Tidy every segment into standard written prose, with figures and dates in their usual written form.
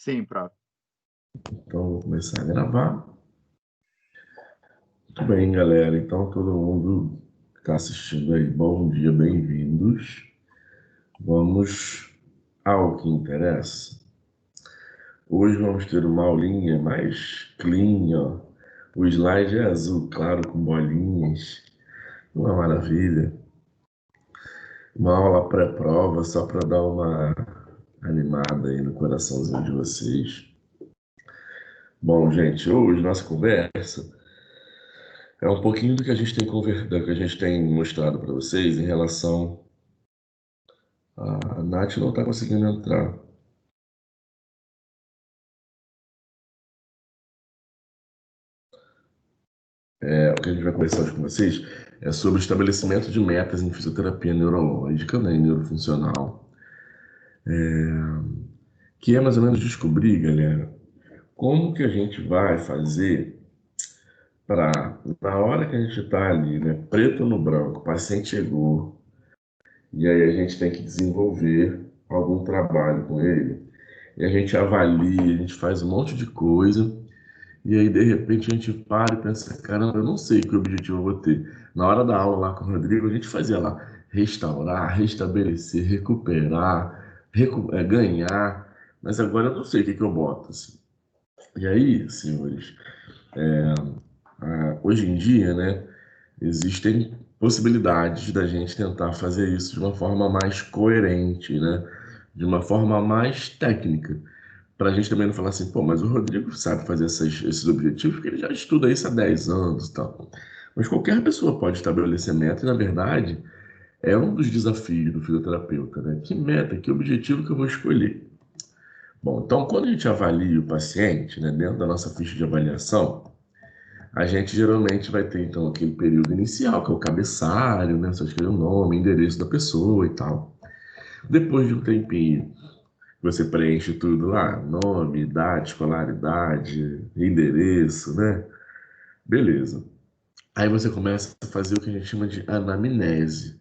Sim, prof. Então, vou começar a gravar. Muito bem, galera. Então, todo mundo que está assistindo aí, bom dia, bem-vindos. Vamos ao que interessa. Hoje vamos ter uma aulinha mais clean, ó. O slide é azul claro com bolinhas. Uma maravilha. Uma aula pré-prova só para dar uma animada aí no coraçãozinho de vocês. Bom, gente, hoje nossa conversa é um pouquinho do que a gente tem conversado, que a gente tem mostrado para vocês em relação a Nath não está conseguindo entrar. O que a gente vai conversar hoje com vocês é sobre o estabelecimento de metas em fisioterapia neurológica, né, e neurofuncional, que é mais ou menos descobrir, galera, como que a gente vai fazer para, na hora que a gente está ali, né, preto no branco, o paciente chegou, e aí a gente tem que desenvolver algum trabalho com ele, e a gente avalia, a gente faz um monte de coisa, e aí de repente a gente para e pensa, caramba, eu não sei que objetivo eu vou ter. Na hora da aula lá com o Rodrigo, a gente fazia lá, restaurar, restabelecer, recuperar, ganhar, mas agora eu não sei o que eu boto, assim. E aí, senhores, hoje em dia, né, existem possibilidades da gente tentar fazer isso de uma forma mais coerente, né, de uma forma mais técnica, para a gente também não falar assim, pô, mas o Rodrigo sabe fazer esses objetivos porque ele já estuda isso há 10 anos e tal. Mas qualquer pessoa pode estabelecer meta e, na verdade, é um dos desafios do fisioterapeuta, né? Que meta, que objetivo que eu vou escolher? Bom, então, quando a gente avalia o paciente, né, dentro da nossa ficha de avaliação, a gente geralmente vai ter, então, aquele período inicial, que é o cabeçalho, né? Você escreve o nome, endereço da pessoa e tal. Depois de um tempinho, você preenche tudo lá, nome, idade, escolaridade, endereço, né? Beleza. Aí você começa a fazer o que a gente chama de anamnese.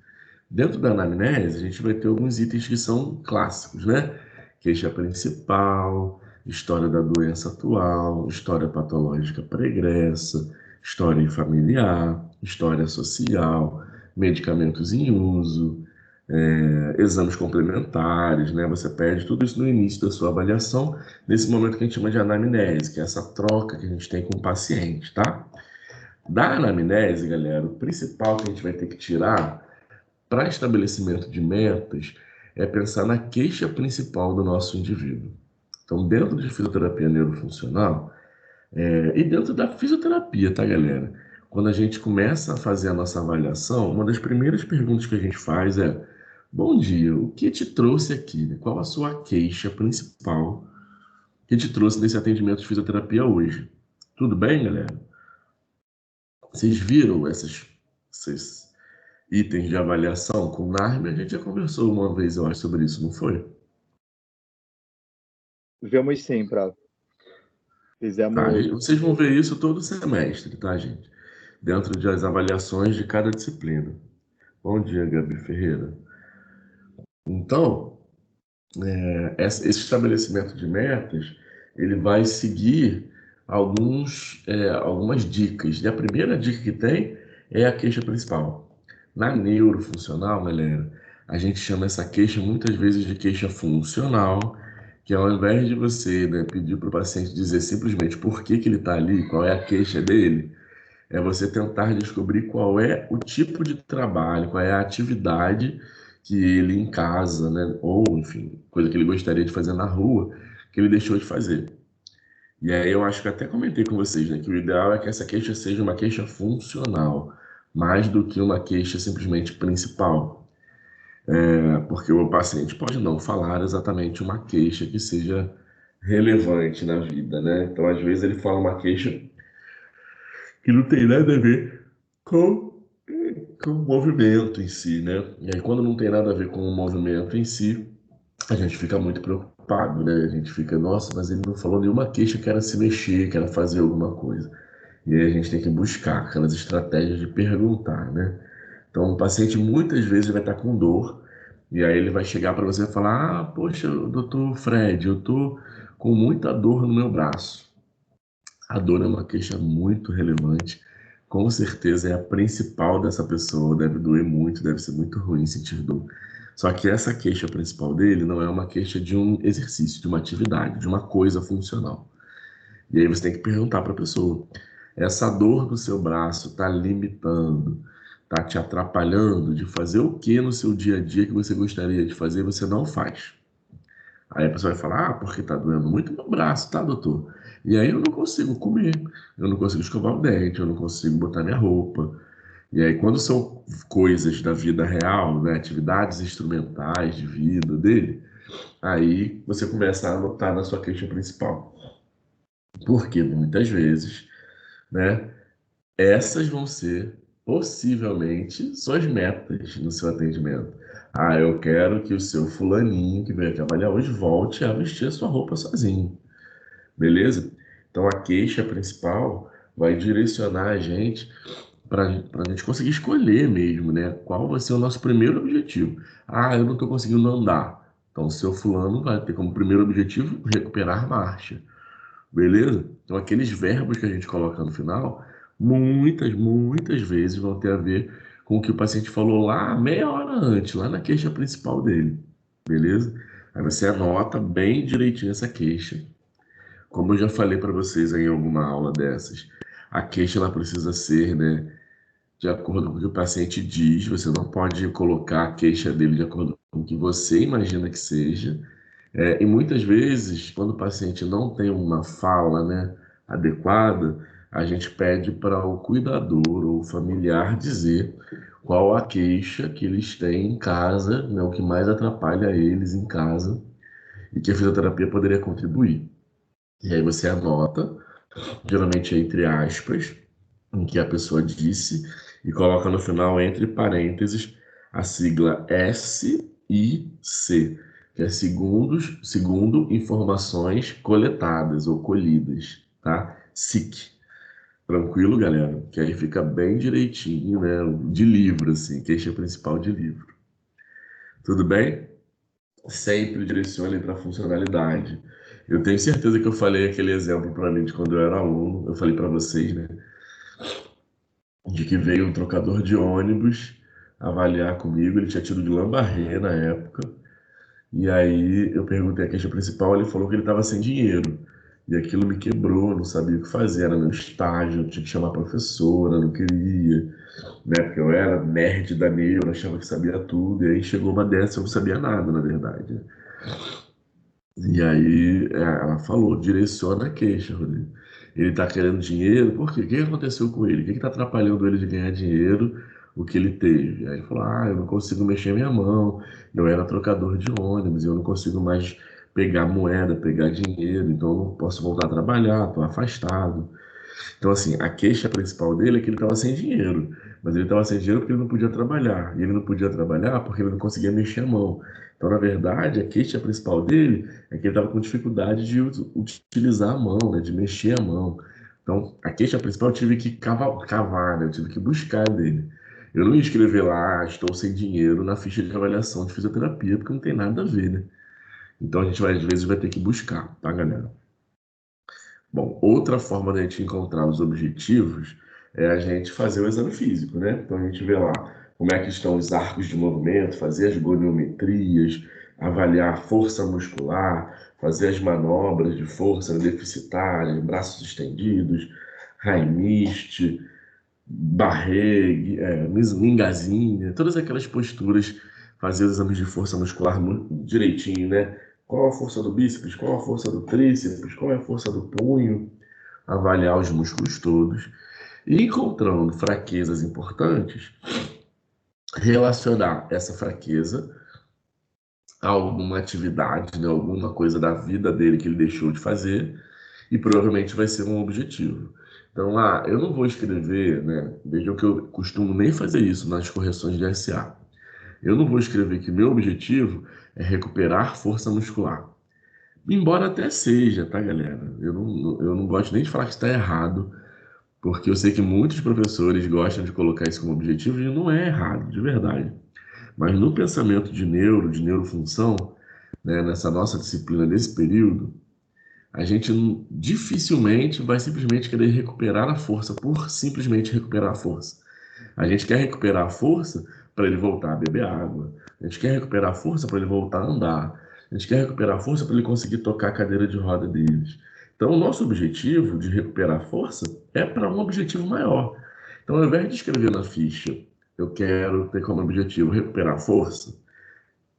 Dentro da anamnese, a gente vai ter alguns itens que são clássicos, né? Queixa principal, história da doença atual, história patológica pregressa, história familiar, história social, medicamentos em uso, exames complementares, né? Você pede tudo isso no início da sua avaliação, nesse momento que a gente chama de anamnese, que é essa troca que a gente tem com o paciente, tá? Da anamnese, galera, o principal que a gente vai ter que tirar para estabelecimento de metas é pensar na queixa principal do nosso indivíduo. Então, dentro de fisioterapia neurofuncional, e dentro da fisioterapia, tá, galera? Quando a gente começa a fazer a nossa avaliação, uma das primeiras perguntas que a gente faz é: bom dia, o que te trouxe aqui? Né? Qual a sua queixa principal que te trouxe nesse atendimento de fisioterapia hoje? Tudo bem, galera? Vocês viram esses itens de avaliação com o NARM? A gente já conversou uma vez, eu acho, sobre isso, não foi? Vemos sim, prof. Fizemos. Vocês vão ver isso todo semestre, tá, gente? Dentro das avaliações de cada disciplina. Bom dia, Gabi Ferreira. Então, esse estabelecimento de metas, ele vai seguir algumas dicas. E a primeira dica que tem é a queixa principal. Na neurofuncional, galera, a gente chama essa queixa muitas vezes de queixa funcional, que ao invés de você, né, pedir para o paciente dizer simplesmente por que que ele está ali, qual é a queixa dele, é você tentar descobrir qual é o tipo de trabalho, qual é a atividade que ele em casa, né, ou enfim, coisa que ele gostaria de fazer na rua, que ele deixou de fazer. E aí eu acho que até comentei com vocês, né, que o ideal é que essa queixa seja uma queixa funcional, mais do que uma queixa simplesmente principal. Porque o paciente pode não falar exatamente uma queixa que seja relevante na vida, né? Então, às vezes, ele fala uma queixa que não tem nada a ver com, com o movimento em si, né? E aí, quando não tem nada a ver com o movimento em si, a gente fica muito preocupado, né? A gente fica, nossa, mas ele não falou nenhuma queixa que era se mexer, que era fazer alguma coisa. E aí a gente tem que buscar aquelas estratégias de perguntar, né? Então, o paciente muitas vezes vai estar com dor, e aí ele vai chegar para você e falar: ah, poxa, doutor Fred, eu tô com muita dor no meu braço. A dor é uma queixa muito relevante, com certeza é a principal dessa pessoa, deve doer muito, deve ser muito ruim sentir dor. Só que essa queixa principal dele não é uma queixa de um exercício, de uma atividade, de uma coisa funcional. E aí você tem que perguntar para a pessoa: essa dor do seu braço está limitando, está te atrapalhando de fazer o que no seu dia a dia que você gostaria de fazer e você não faz? Aí a pessoa vai falar: ah, porque está doendo muito meu braço, tá, doutor? E aí eu não consigo comer, eu não consigo escovar o dente, eu não consigo botar minha roupa. E aí, quando são coisas da vida real, né, atividades instrumentais de vida dele, aí você começa a anotar na sua queixa principal. Porque muitas vezes, né, essas vão ser possivelmente suas metas no seu atendimento. Ah, eu quero que o seu fulaninho que veio trabalhar hoje volte a vestir a sua roupa sozinho, beleza? Então a queixa principal vai direcionar a gente para a gente conseguir escolher mesmo, né? Qual vai ser o nosso primeiro objetivo? Ah, eu não estou conseguindo andar. Então o seu fulano vai ter como primeiro objetivo recuperar marcha. Beleza? Então, aqueles verbos que a gente coloca no final, muitas vezes vão ter a ver com o que o paciente falou lá meia hora antes, lá na queixa principal dele. Beleza? Aí você anota bem direitinho essa queixa. Como eu já falei para vocês em alguma aula dessas, a queixa ela precisa ser, né, de acordo com o que o paciente diz. Você não pode colocar a queixa dele de acordo com o que você imagina que seja. E muitas vezes, quando o paciente não tem uma fala, né, adequada, a gente pede para o cuidador ou o familiar dizer qual a queixa que eles têm em casa, né, o que mais atrapalha eles em casa e que a fisioterapia poderia contribuir. E aí você anota, geralmente entre aspas, em que a pessoa disse e coloca no final, entre parênteses, a sigla SIC, que é segundo informações coletadas ou colhidas, tá? SIC. Tranquilo, galera? Que aí fica bem direitinho, né? De livro, assim, queixa principal de livro. Tudo bem? Sempre direcione para a funcionalidade. Eu tenho certeza que eu falei aquele exemplo para mim de quando eu era aluno, eu falei para vocês, né? De que veio um trocador de ônibus avaliar comigo, ele tinha tido de lambarré na época, e aí eu perguntei a queixa principal, ele falou que ele estava sem dinheiro, e aquilo me quebrou, não sabia o que fazer, era meu estágio, eu tinha que chamar a professora, não queria, né, porque eu era nerd da neuro, achava que sabia tudo, e aí chegou uma dessa, eu não sabia nada, na verdade. E aí ela falou, direciona a queixa, Rodrigo. Ele está querendo dinheiro, por quê? O que aconteceu com ele? O que está atrapalhando ele de ganhar dinheiro? O que ele teve? Aí ele falou, eu não consigo mexer minha mão, eu era trocador de ônibus, eu não consigo mais pegar moeda, pegar dinheiro, então eu não posso voltar a trabalhar, estou afastado. Então, assim, a queixa principal dele é que ele estava sem dinheiro. Mas ele estava sem dinheiro porque ele não podia trabalhar. E ele não podia trabalhar porque ele não conseguia mexer a mão. Então, na verdade, a queixa principal dele é que ele estava com dificuldade de utilizar a mão, né, de mexer a mão. Então, a queixa principal eu tive que cavar, né, eu tive que buscar dele. Eu não ia escrever lá, estou sem dinheiro na ficha de avaliação de fisioterapia, porque não tem nada a ver, né? Então, a gente vai, às vezes vai ter que buscar, tá, galera? Bom, outra forma da gente encontrar os objetivos é a gente fazer o exame físico, né? Então a gente vê lá como é que estão os arcos de movimento, fazer as goniometrias, avaliar a força muscular, fazer as manobras de força deficitária, braços estendidos, Heimlich, Barre, Mingazinha, todas aquelas posturas, fazer os exames de força muscular direitinho, né? Qual a força do bíceps, qual a força do tríceps, qual é a força do punho, avaliar os músculos todos e encontrando fraquezas importantes, relacionar essa fraqueza a alguma atividade, né? Alguma coisa da vida dele que ele deixou de fazer e provavelmente vai ser um objetivo. Então, eu não vou escrever, né? Vejam que eu costumo nem fazer isso nas correções de SA. Eu não vou escrever que meu objetivo é recuperar força muscular. Embora até seja, tá, galera? Eu não gosto nem de falar que está errado, porque eu sei que muitos professores gostam de colocar isso como objetivo e não é errado, de verdade. Mas no pensamento de neurofunção, né, nessa nossa disciplina desse período, A gente dificilmente vai simplesmente querer recuperar a força por simplesmente recuperar a força. A gente quer recuperar a força para ele voltar a beber água. A gente quer recuperar a força para ele voltar a andar. A gente quer recuperar a força para ele conseguir tocar a cadeira de roda deles. Então, o nosso objetivo de recuperar a força é para um objetivo maior. Então, ao invés de escrever na ficha, eu quero ter como objetivo recuperar a força,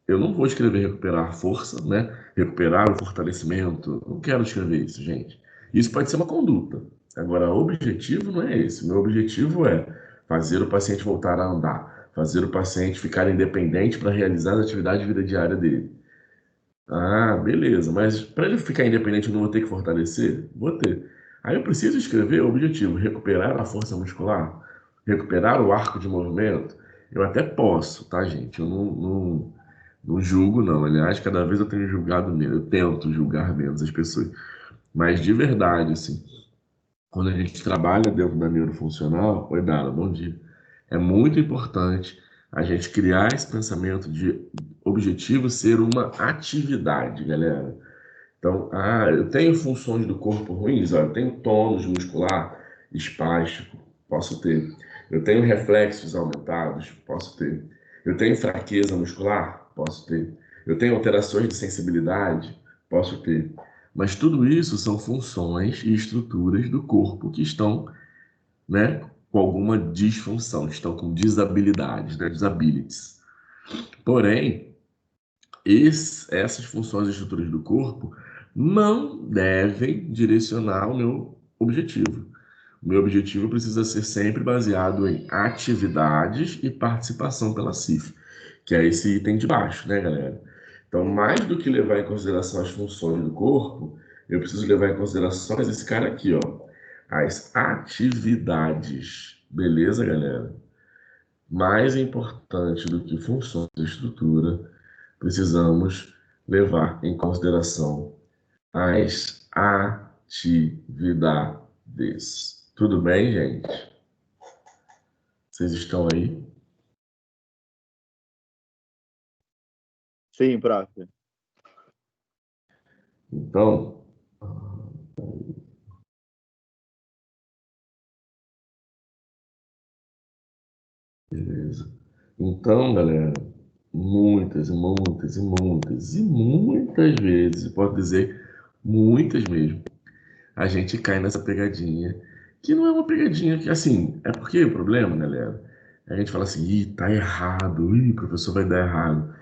eu não vou escrever recuperar a força, né? Recuperar o fortalecimento. Não quero escrever isso, gente. Isso pode ser uma conduta. Agora, o objetivo não é esse. Meu objetivo é fazer o paciente voltar a andar, fazer o paciente ficar independente para realizar as atividades de vida diária dele. Ah, beleza, mas para ele ficar independente, eu não vou ter que fortalecer? Vou ter. Aí eu preciso escrever o objetivo: recuperar a força muscular, recuperar o arco de movimento. Eu até posso, tá, gente? Eu não julgo, não. Aliás, cada vez eu tenho julgado menos, eu tento julgar menos as pessoas. Mas de verdade, assim, quando a gente trabalha dentro da neurofuncional, oi, Dara, bom dia. É muito importante a gente criar esse pensamento de objetivo ser uma atividade, galera. Então, eu tenho funções do corpo ruins, olha, eu tenho tônus muscular espástico, posso ter. Eu tenho reflexos aumentados, posso ter. Eu tenho fraqueza muscular, posso ter. Eu tenho alterações de sensibilidade, posso ter. Mas tudo isso são funções e estruturas do corpo que estão, né, com alguma disfunção, estão com disabilidades, né, disabilities. Porém, essas funções e estruturas do corpo não devem direcionar o meu objetivo. O meu objetivo precisa ser sempre baseado em atividades e participação pela CIF, que é esse item de baixo, né, galera? Então, mais do que levar em consideração as funções do corpo, eu preciso levar em consideração esse cara aqui, ó, as atividades. Beleza, galera? Mais importante do que funções e estrutura, precisamos levar em consideração as atividades. Tudo bem, gente? Vocês estão aí? Sim, prof. Então, beleza. Então, galera, muitas e muitas e muitas e muitas vezes, pode dizer muitas mesmo, a gente cai nessa pegadinha, que não é uma pegadinha que, assim, é porque o problema, galera, a gente fala assim, ih, tá errado, ih, o professor vai dar errado.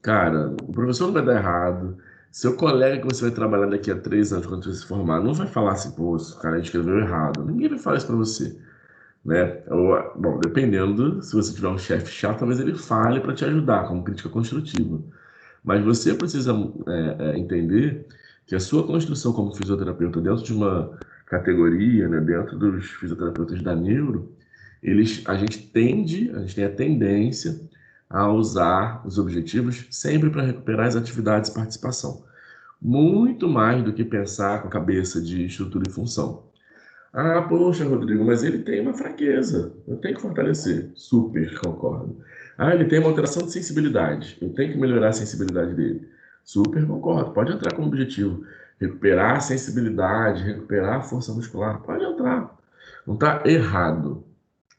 Cara, o professor não vai dar errado. Seu colega que você vai trabalhar daqui a 3 anos, quando você se formar, não vai falar assim, pô, esse cara escreveu errado. Ninguém vai falar isso pra você, né? Ou, bom, dependendo, se você tiver um chefe chato, talvez ele fale para te ajudar, como crítica construtiva. Mas você precisa entender que a sua construção como fisioterapeuta dentro de uma categoria, né, dentro dos fisioterapeutas da neuro, a gente tem a tendência a usar os objetivos sempre para recuperar as atividades e participação. Muito mais do que pensar com a cabeça de estrutura e função. Ah, poxa, Rodrigo, mas ele tem uma fraqueza. Eu tenho que fortalecer. Super, concordo. Ah, ele tem uma alteração de sensibilidade. Eu tenho que melhorar a sensibilidade dele. Super, concordo. Pode entrar como objetivo. Recuperar a sensibilidade, recuperar a força muscular. Pode entrar. Não está errado.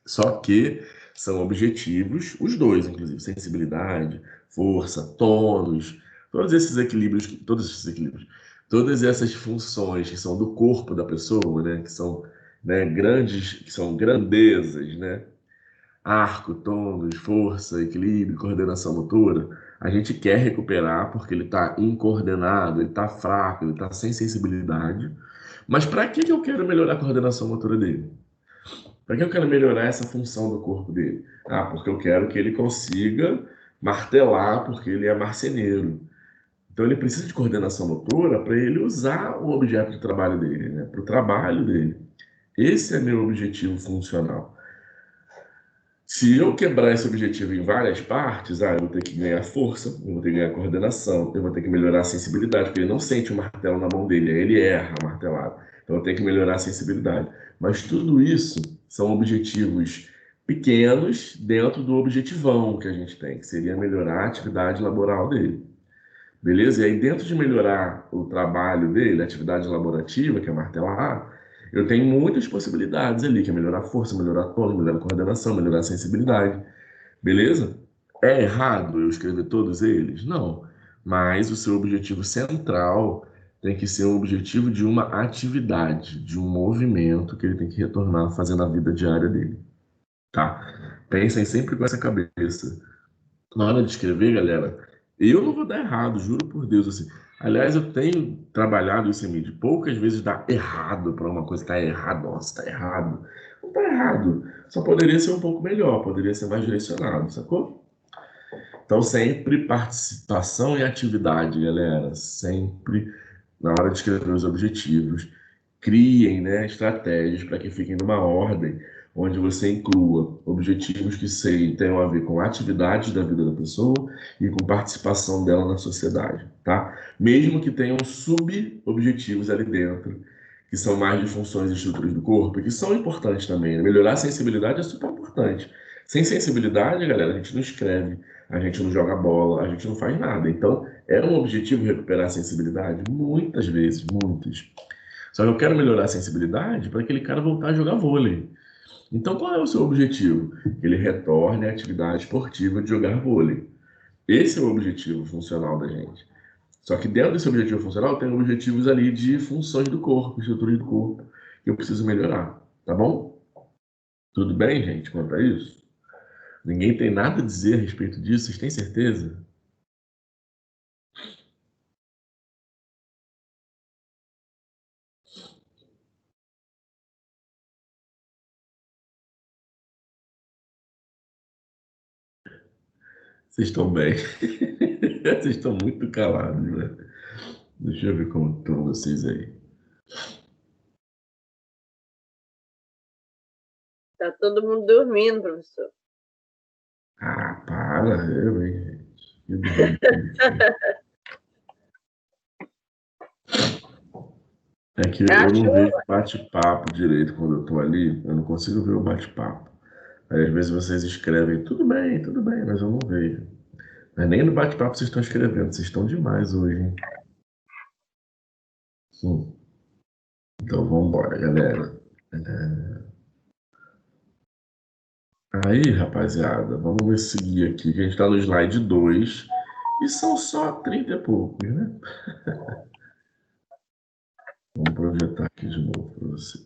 Só que são objetivos, os dois, inclusive, sensibilidade, força, tônus, todas essas funções que são do corpo da pessoa, né, que são, né, grandes, que são grandezas, né, arco, tônus, força, equilíbrio, coordenação motora, a gente quer recuperar porque ele está incoordenado, ele está fraco, ele está sem sensibilidade. Mas para que eu quero melhorar a coordenação motora dele? Para que eu quero melhorar essa função do corpo dele? Ah, porque eu quero que ele consiga martelar, porque ele é marceneiro. Então ele precisa de coordenação motora para ele usar o objeto de trabalho dele, né? Para o trabalho dele. Esse é meu objetivo funcional. Se eu quebrar esse objetivo em várias partes, eu vou ter que ganhar força, eu vou ter que ganhar coordenação, eu vou ter que melhorar a sensibilidade, porque ele não sente o martelo na mão dele, aí ele erra a martelada. Então eu tenho que melhorar a sensibilidade. Mas tudo isso são objetivos pequenos dentro do objetivão que a gente tem, que seria melhorar a atividade laboral dele. Beleza? E aí, dentro de melhorar o trabalho dele, a atividade laborativa, que é martelar, eu tenho muitas possibilidades ali, que é melhorar a força, melhorar a tônica, melhorar a coordenação, melhorar a sensibilidade. Beleza? É errado eu escrever todos eles? Não. Mas o seu objetivo central tem que ser um objetivo de uma atividade, de um movimento que ele tem que retornar fazendo a vida diária dele. Tá? Pensem sempre com essa cabeça. Na hora de escrever, galera, eu não vou dar errado, juro por Deus, assim. Aliás, eu tenho trabalhado isso em mim, de poucas vezes dá errado para uma coisa, tá errado, nossa, tá errado. Não tá errado, só poderia ser um pouco melhor, poderia ser mais direcionado, sacou? Então, sempre participação e atividade, galera, sempre na hora de escrever os objetivos, criem, né, estratégias para que fiquem numa ordem onde você inclua objetivos que tenham a ver com atividades da vida da pessoa e com participação dela na sociedade, tá? Mesmo que tenham sub-objetivos ali dentro, que são mais de funções e estruturas do corpo, que são importantes também, né? Melhorar a sensibilidade é super importante. Sem sensibilidade, galera, a gente não escreve, a gente não joga bola, a gente não faz nada. Então, é um objetivo recuperar a sensibilidade? Muitas vezes, muitas. Só que eu quero melhorar a sensibilidade para aquele cara voltar a jogar vôlei. Então, qual é o seu objetivo? Que ele retorne à atividade esportiva de jogar vôlei. Esse é o objetivo funcional da gente. Só que dentro desse objetivo funcional, tem objetivos ali de funções do corpo, estruturas do corpo, que eu preciso melhorar. Tá bom? Tudo bem, gente, quanto a isso? Ninguém tem nada a dizer a respeito disso, vocês têm certeza? Vocês estão bem? Vocês estão muito calados, né? Deixa eu ver como estão vocês aí. Tá todo mundo dormindo, professor. Ah, para, hein, gente. É que eu não vejo bate-papo direito quando eu tô ali, eu não consigo ver o bate-papo. Aí às vezes vocês escrevem, tudo bem, mas eu não vejo. Mas nem no bate-papo vocês estão escrevendo, vocês estão demais hoje, hein? Então vamos embora, galera. Aí, rapaziada, vamos seguir aqui, que a gente está no slide 2 e são só 30 e poucos, né? Vamos projetar aqui de novo para vocês.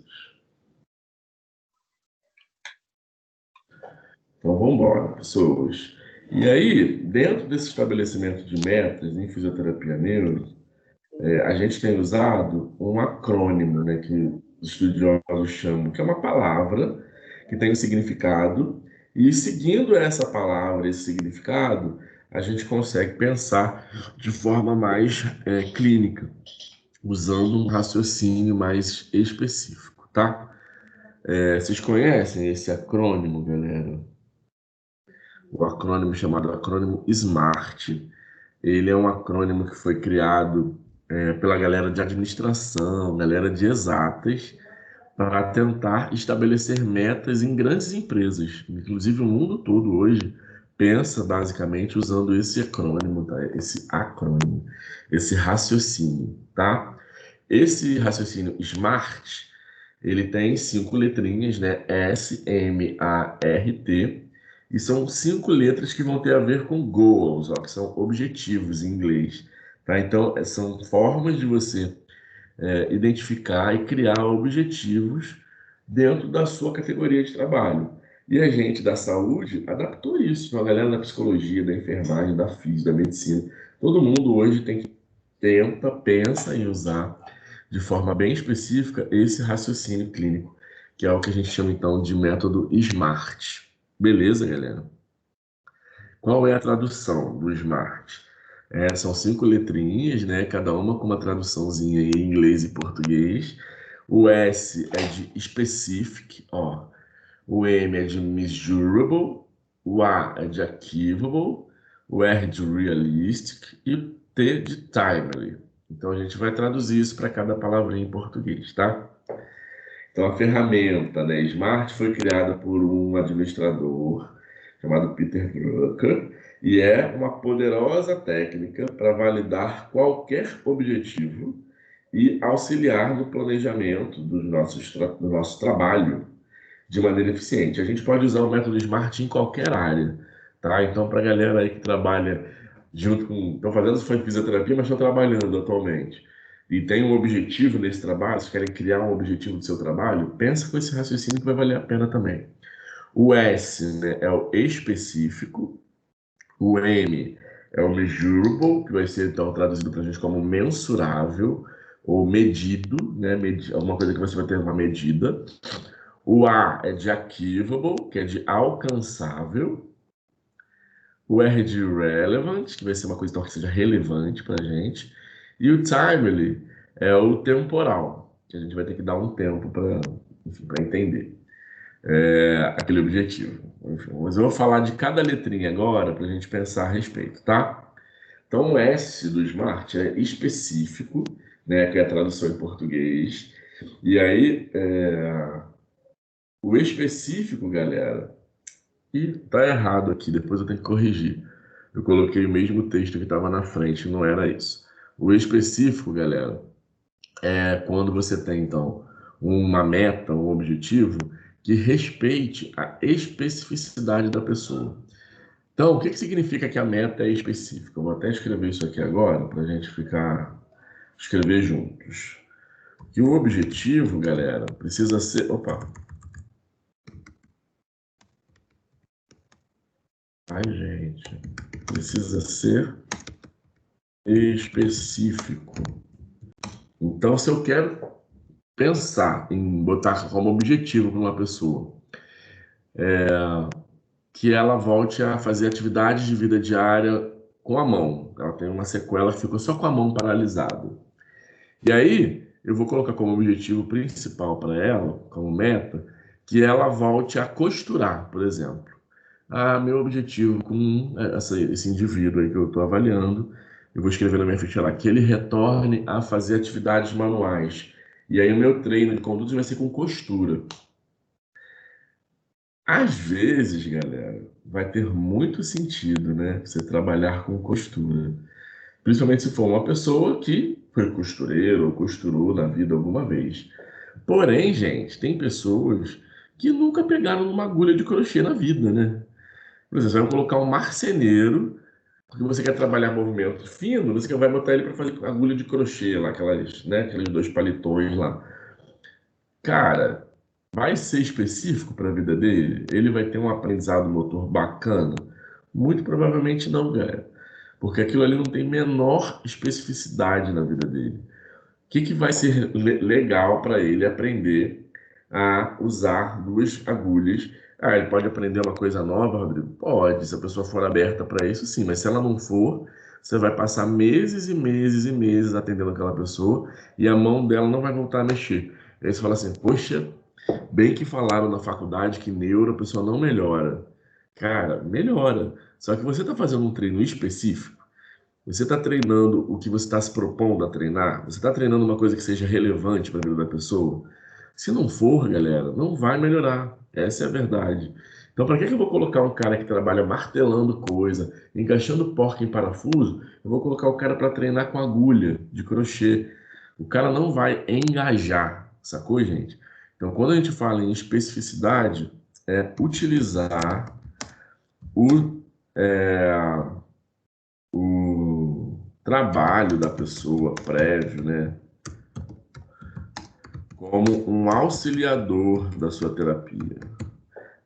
Então vamos embora, pessoas. E aí, dentro desse estabelecimento de metas em fisioterapia neuro, a gente tem usado um acrônimo, né, que os estudiosos chamam, que é uma palavra que tem um significado, e seguindo essa palavra, esse significado, a gente consegue pensar de forma mais clínica, usando um raciocínio mais específico, tá? Vocês conhecem esse acrônimo, galera? O acrônimo chamado acrônimo SMART. Ele é um acrônimo que foi criado pela galera de administração, galera de exatas, para tentar estabelecer metas em grandes empresas. Inclusive, o mundo todo hoje pensa basicamente usando esse acrônimo, tá? Esse raciocínio, tá? Esse raciocínio SMART, ele tem 5 letrinhas, né? SMART, e são 5 letras que vão ter a ver com goals, ó, que são objetivos em inglês, tá? Então, são formas de você identificar e criar objetivos dentro da sua categoria de trabalho. E a gente da saúde adaptou isso. Então, a galera da psicologia, da enfermagem, da física, da medicina, todo mundo hoje pensa em usar de forma bem específica esse raciocínio clínico, que é o que a gente chama então de método SMART. Beleza, galera? Qual é a tradução do SMART? São 5 letrinhas, né? Cada uma com uma traduçãozinha em inglês e português. O S é de specific, ó. O M é de measurable. O A é de achievable. O R de realistic. E o T de timely. Então a gente vai traduzir isso para cada palavrinha em português, tá? Então a ferramenta, né, Smart foi criada por um administrador chamado Peter Drucker, E é uma poderosa técnica para validar qualquer objetivo e auxiliar no planejamento do nosso trabalho de maneira eficiente. A gente pode usar o método SMART em qualquer área, tá? Então, para a galera aí que trabalha junto com... Estão fazendo fisioterapia, mas estão trabalhando atualmente. E tem um objetivo nesse trabalho, se querem criar um objetivo do seu trabalho, pensa com esse raciocínio que vai valer a pena também. O S, né, é o específico. O M é o measurable, que vai ser então traduzido para a gente como mensurável ou medido, né? Alguma coisa que você vai ter uma medida. O A é de achievable, que é de alcançável. O R é de relevant, que vai ser uma coisa então, que seja relevante para a gente. E o timely é o temporal, que a gente vai ter que dar um tempo para entender aquele objetivo. Enfim, mas eu vou falar de cada letrinha agora para a gente pensar a respeito, tá? Então, o S do SMART é específico, né, que é a tradução em português. E aí, o específico, galera, e tá errado aqui, depois eu tenho que corrigir. Eu coloquei o mesmo texto que estava na frente, não era isso. O específico, galera, é quando você tem, então, uma meta, um objetivo que respeite a especificidade da pessoa. Então, o que significa que a meta é específica? Eu vou até escrever isso aqui agora, para a gente escrever juntos. Que o objetivo, galera, precisa ser... Opa! Ai, gente. Precisa ser específico. Então, se eu quero pensar em botar como objetivo para uma pessoa que ela volte a fazer atividades de vida diária com a mão. Ela tem uma sequela, ficou só com a mão paralisada. E aí, eu vou colocar como objetivo principal para ela, como meta, que ela volte a costurar, por exemplo. Meu objetivo com esse indivíduo aí que eu estou avaliando, eu vou escrever na minha ficha lá, que ele retorne a fazer atividades manuais. E aí o meu treino de conduta vai ser com costura. Às vezes, galera, vai ter muito sentido, né, você trabalhar com costura. Principalmente se for uma pessoa que foi costureiro ou costurou na vida alguma vez. Porém, gente, tem pessoas que nunca pegaram numa agulha de crochê na vida, né? Por exemplo, você vai colocar um marceneiro, porque você quer trabalhar movimento fino, você vai botar ele para fazer agulha de crochê lá, aqueles dois palitões lá. Cara, vai ser específico para a vida dele? Ele vai ter um aprendizado motor bacana? Muito provavelmente não, galera. Porque aquilo ali não tem menor especificidade na vida dele. O que vai ser legal para ele aprender a usar duas agulhas? Ele pode aprender uma coisa nova, Rodrigo? Pode, se a pessoa for aberta para isso, sim. Mas se ela não for, você vai passar meses e meses e meses atendendo aquela pessoa e a mão dela não vai voltar a mexer. Aí você fala assim, poxa, bem que falaram na faculdade que neuro a pessoa não melhora. Cara, melhora. Só que você está fazendo um treino específico, você está treinando o que você está se propondo a treinar, você está treinando uma coisa que seja relevante para a vida da pessoa. Se não for, galera, não vai melhorar. Essa é a verdade. Então, para que eu vou colocar um cara que trabalha martelando coisa, encaixando porca em parafuso? Eu vou colocar o cara para treinar com agulha de crochê. O cara não vai engajar, sacou, gente? Então, quando a gente fala em especificidade, é utilizar o, é, o trabalho da pessoa prévio, né, como um auxiliador da sua terapia,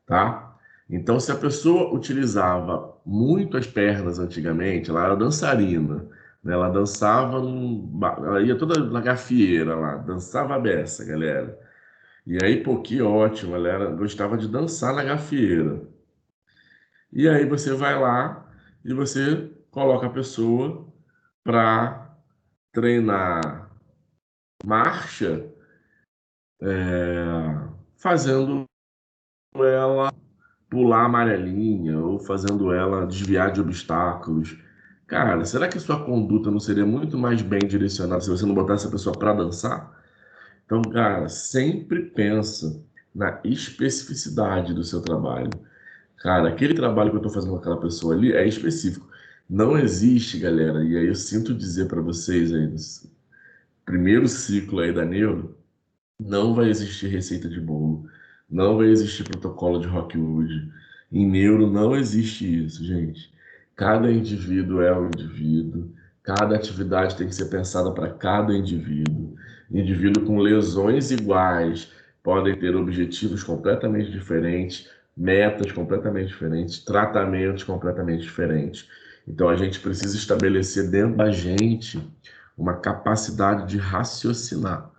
tá? Então, se a pessoa utilizava muito as pernas antigamente, ela era dançarina, né? Ela dançava, ela ia toda na gafieira lá, dançava a beça, galera. E aí, pô, que ótimo, ela gostava de dançar na gafieira. E aí você vai lá e você coloca a pessoa para treinar marcha, fazendo ela pular amarelinha ou fazendo ela desviar de obstáculos. Cara, será que a sua conduta não seria muito mais bem direcionada se você não botasse a pessoa para dançar? Então, cara, sempre pensa na especificidade do seu trabalho. Cara, aquele trabalho que eu estou fazendo com aquela pessoa ali é específico. Não existe, galera, e aí eu sinto dizer para vocês aí, no primeiro ciclo aí da Neuro, não vai existir receita de bolo, não vai existir protocolo de Rockwood. Em neuro não existe isso, gente. Cada indivíduo é um indivíduo, cada atividade tem que ser pensada para cada indivíduo. Indivíduo com lesões iguais podem ter objetivos completamente diferentes, metas completamente diferentes, tratamentos completamente diferentes. Então a gente precisa estabelecer dentro da gente uma capacidade de raciocinar.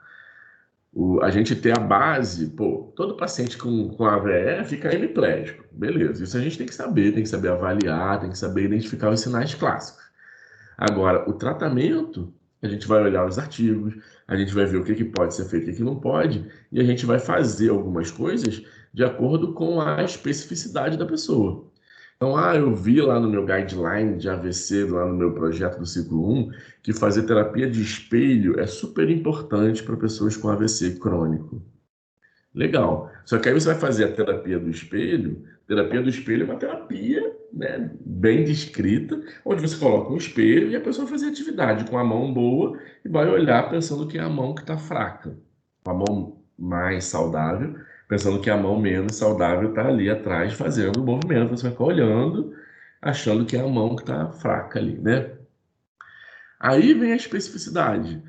A gente ter a base, pô, todo paciente com AVE fica hemiplégico, beleza. Isso a gente tem que saber avaliar, tem que saber identificar os sinais clássicos. Agora, o tratamento, a gente vai olhar os artigos, a gente vai ver o que, que pode ser feito e o que não pode, e a gente vai fazer algumas coisas de acordo com a especificidade da pessoa. Então, eu vi lá no meu guideline de AVC, lá no meu projeto do ciclo 1, que fazer terapia de espelho é super importante para pessoas com AVC crônico. Legal. Só que aí você vai fazer a terapia do espelho. Terapia do espelho é uma terapia, né, bem descrita, onde você coloca um espelho e a pessoa vai fazer atividade com a mão boa e vai olhar pensando que é a mão que está fraca. Com a mão mais saudável, pensando que a mão menos saudável está ali atrás fazendo o movimento. Você vai ficar olhando, achando que é a mão que está fraca ali, né? Aí vem a especificidade.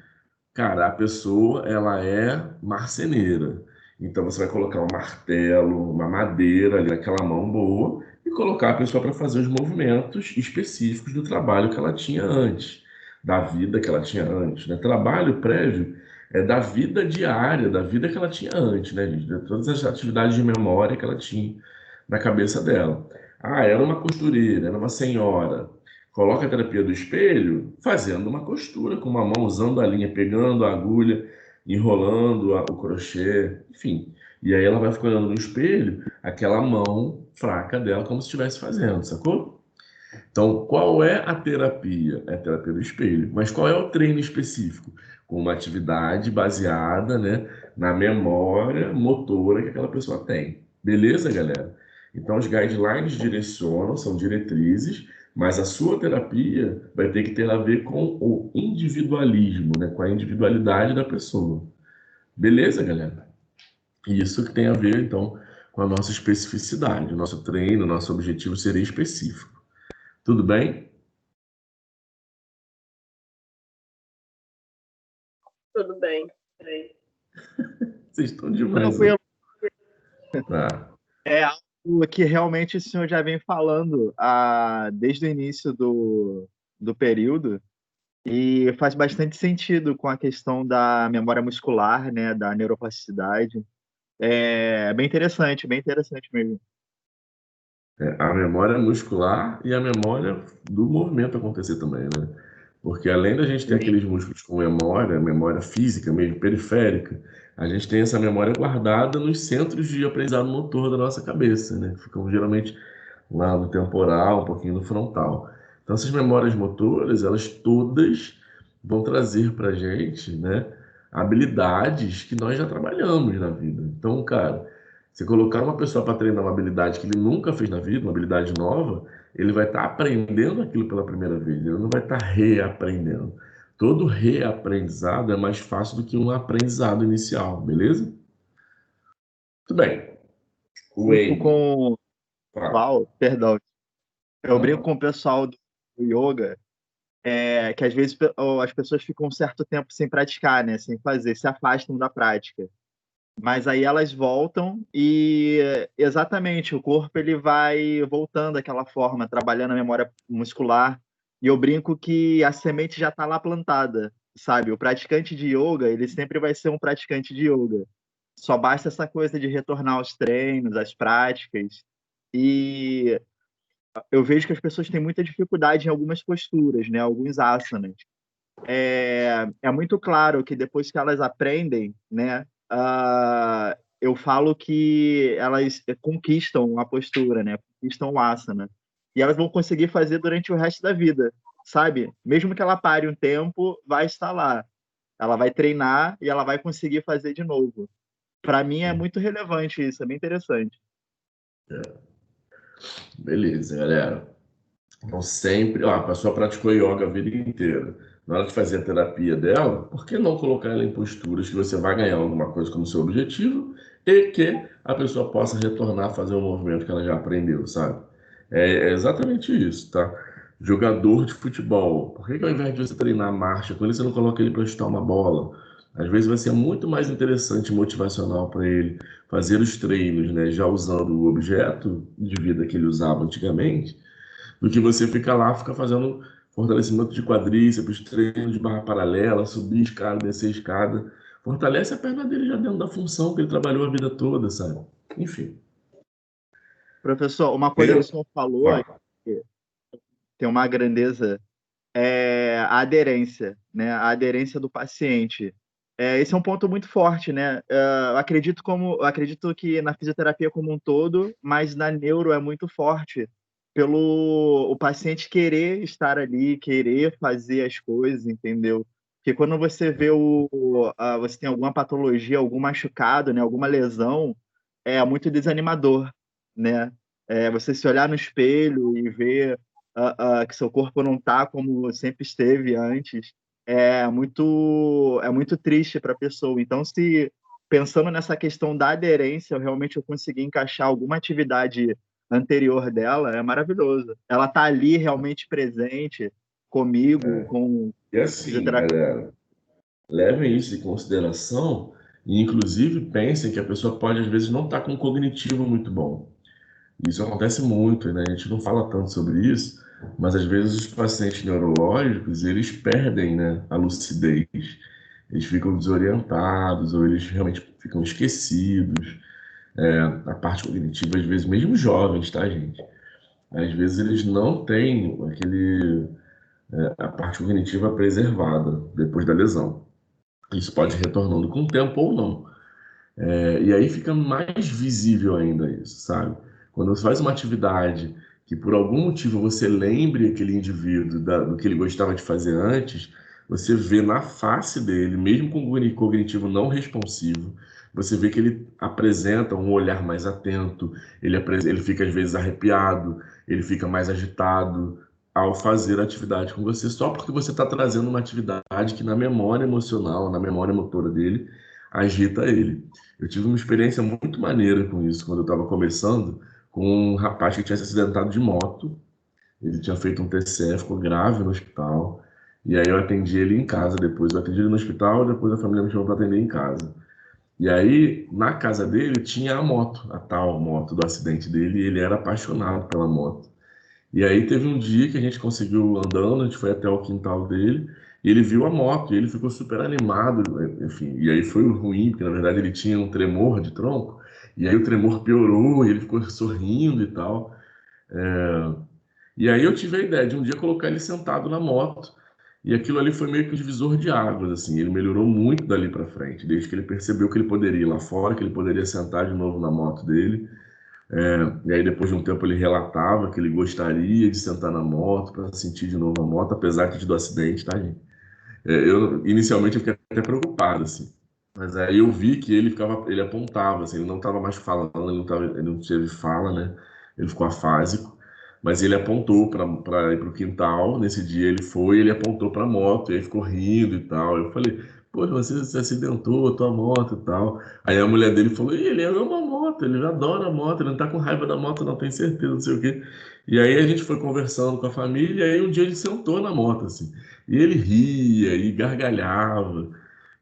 Cara, a pessoa, ela é marceneira. Então você vai colocar um martelo, uma madeira ali naquela mão boa e colocar a pessoa para fazer os movimentos específicos do trabalho que ela tinha antes, da vida que ela tinha antes, né? Trabalho prévio é da vida diária, da vida que ela tinha antes, né, gente? De todas as atividades de memória que ela tinha na cabeça dela. Era uma costureira, era uma senhora. Coloca a terapia do espelho fazendo uma costura com uma mão, usando a linha, pegando a agulha, enrolando o crochê, enfim. E aí ela vai ficar olhando no espelho, aquela mão fraca dela, como se estivesse fazendo, sacou? Então, qual é a terapia? É a terapia do espelho. Mas qual é o treino específico? Com uma atividade baseada, né, na memória motora que aquela pessoa tem. Beleza, galera? Então, os guidelines direcionam, são diretrizes, mas a sua terapia vai ter que ter a ver com o individualismo, né, com a individualidade da pessoa. Beleza, galera? Isso que tem a ver, então, com a nossa especificidade. O nosso treino, nosso objetivo seria específico. Tudo bem? Tudo bem. Vocês estão demais, Tranquilo. Tá. É algo que realmente o senhor já vem falando desde o início do período e faz bastante sentido com a questão da memória muscular, né, da neuroplasticidade. É bem interessante mesmo. A memória muscular e a memória do movimento acontecer também, né? Porque além da gente ter Sim. aqueles músculos com memória, memória física mesmo, periférica, a gente tem essa memória guardada nos centros de aprendizado motor da nossa cabeça, né? Que ficam geralmente lá no temporal, um pouquinho no frontal. Então essas memórias motoras, elas todas vão trazer para a gente, né, habilidades que nós já trabalhamos na vida. Então, cara, você colocar uma pessoa para treinar uma habilidade que ele nunca fez na vida, uma habilidade nova, ele vai estar aprendendo aquilo pela primeira vez, ele não vai estar reaprendendo. Todo reaprendizado é mais fácil do que um aprendizado inicial, beleza? Muito bem. Brinco Wade, com fala. perdão, eu brinco Não, com o pessoal do yoga, que às vezes as pessoas ficam um certo tempo sem praticar, né, sem fazer, se afastam da prática. Mas aí elas voltam e exatamente o corpo ele vai voltando daquela forma, trabalhando a memória muscular. E eu brinco que a semente já está lá plantada, sabe? O praticante de yoga, ele sempre vai ser um praticante de yoga. Só basta essa coisa de retornar aos treinos, às práticas. E eu vejo que as pessoas têm muita dificuldade em algumas posturas, né? Alguns asanas. É muito claro que depois que elas aprendem, né, eu falo que elas conquistam a postura, né, conquistam o asana, e elas vão conseguir fazer durante o resto da vida, sabe? Mesmo que ela pare um tempo, vai estar lá. Ela vai treinar e ela vai conseguir fazer de novo. Para mim é muito relevante isso, é bem interessante. Beleza, galera. Então, sempre, a pessoa praticou yoga a vida inteira. Na hora de fazer a terapia dela, por que não colocar ela em posturas que você vai ganhar alguma coisa como seu objetivo e que a pessoa possa retornar a fazer o movimento que ela já aprendeu, sabe? É exatamente isso, tá? Jogador de futebol, por que ao invés de você treinar marcha com ele, você não coloca ele para chutar uma bola? Às vezes vai ser muito mais interessante e motivacional para ele fazer os treinos, né, já usando o objeto de vida que ele usava antigamente, do que você ficar fazendo fortalecimento de quadríceps, treino de barra paralela, subir escada, descer escada. Fortalece a perna dele já dentro da função que ele trabalhou a vida toda, sabe? Enfim. Professor, uma coisa que o Eu, senhor falou ó, aí, que tem uma grandeza, é a aderência, né? A aderência do paciente. Esse é um ponto muito forte, né? Eu acredito que na fisioterapia como um todo, mas na neuro é muito forte pelo o paciente querer estar ali, querer fazer as coisas, entendeu? Porque quando você vê você tem alguma patologia, algum machucado, né? Alguma lesão, é muito desanimador, né? Você se olhar no espelho e ver que seu corpo não está como sempre esteve antes, é muito triste para a pessoa. Então, se pensando nessa questão da aderência, eu consegui encaixar alguma atividade anterior dela, é maravilhoso. Ela está ali realmente presente comigo, com e a assim, fisioterapia. galera, levem isso em consideração e, inclusive, pensem que a pessoa pode, às vezes, não estar com um cognitivo muito bom. Isso acontece muito, né? A gente não fala tanto sobre isso, mas às vezes os pacientes neurológicos, eles perdem, né, a lucidez. Eles ficam desorientados ou eles realmente ficam esquecidos. A parte cognitiva, às vezes, mesmo jovens, tá, gente? Às vezes eles não têm a parte cognitiva preservada depois da lesão. Isso pode ir retornando com o tempo ou não. E aí fica mais visível ainda isso, sabe? Quando você faz uma atividade que por algum motivo você lembre aquele indivíduo do que ele gostava de fazer antes, você vê na face dele, mesmo com o cognitivo não responsivo, você vê que ele apresenta um olhar mais atento, ele fica às vezes arrepiado, ele fica mais agitado ao fazer a atividade com você, só porque você está trazendo uma atividade que na memória emocional, na memória motora dele, agita ele. Eu tive uma experiência muito maneira com isso quando eu estava começando, com um rapaz que tinha se acidentado de moto. Ele tinha feito um TCE, ficou grave no hospital. E aí eu atendi ele em casa depois. Eu atendi ele no hospital, depois a família me chamou para atender em casa. E aí, na casa dele, tinha a moto, a tal moto do acidente dele, e ele era apaixonado pela moto. E aí teve um dia que a gente conseguiu andando, a gente foi até o quintal dele, e ele viu a moto, e ele ficou super animado, enfim. E aí foi ruim, porque na verdade ele tinha um tremor de tronco, e aí o tremor piorou, e ele ficou sorrindo e tal. E aí eu tive a ideia de um dia colocar ele sentado na moto, e aquilo ali foi meio que um divisor de águas, assim. Ele melhorou muito dali para frente, desde que ele percebeu que ele poderia ir lá fora, que ele poderia sentar de novo na moto dele. E aí, depois de um tempo, ele relatava que ele gostaria de sentar na moto para sentir de novo a moto, apesar de do acidente, tá, gente? Inicialmente, eu fiquei até preocupado, assim. Mas aí eu vi que ele apontava, assim, ele não estava mais falando, ele não teve fala, né? Ele ficou afásico, mas ele apontou para ir para o quintal. Nesse dia ele foi, ele apontou para a moto, e aí ficou rindo e tal. Eu falei, pô, você se acidentou, a tua moto e tal. Aí a mulher dele falou, ele ama a moto, ele adora a moto, ele não tá com raiva da moto, não, tem certeza, não sei o quê. E aí a gente foi conversando com a família, e aí um dia ele sentou na moto, assim, e ele ria e gargalhava.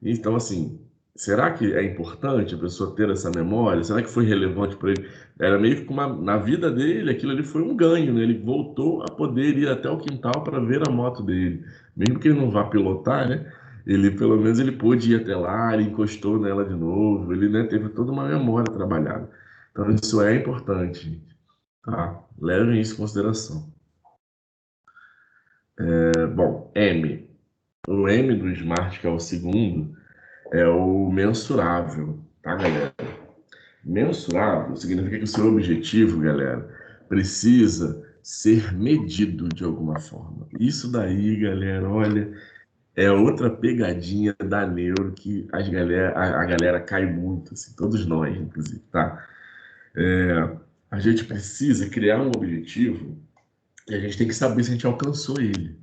Então, assim, será que é importante a pessoa ter essa memória? Será que foi relevante para ele? Era meio que na vida dele, aquilo ali foi um ganho, né? Ele voltou a poder ir até o quintal para ver a moto dele. Mesmo que ele não vá pilotar, né? Ele, pelo menos, ele pôde ir até lá, ele encostou nela de novo, ele, né, teve toda uma memória trabalhada. Então, isso é importante, gente, tá? Levem isso em consideração. Bom, M. O M do Smart, que é o segundo, é o mensurável, tá, galera? Mensurável significa que o seu objetivo, galera, precisa ser medido de alguma forma. Isso daí, galera, olha, é outra pegadinha da neuro que a galera cai muito, assim, todos nós, inclusive, tá? A gente precisa criar um objetivo e a gente tem que saber se a gente alcançou ele.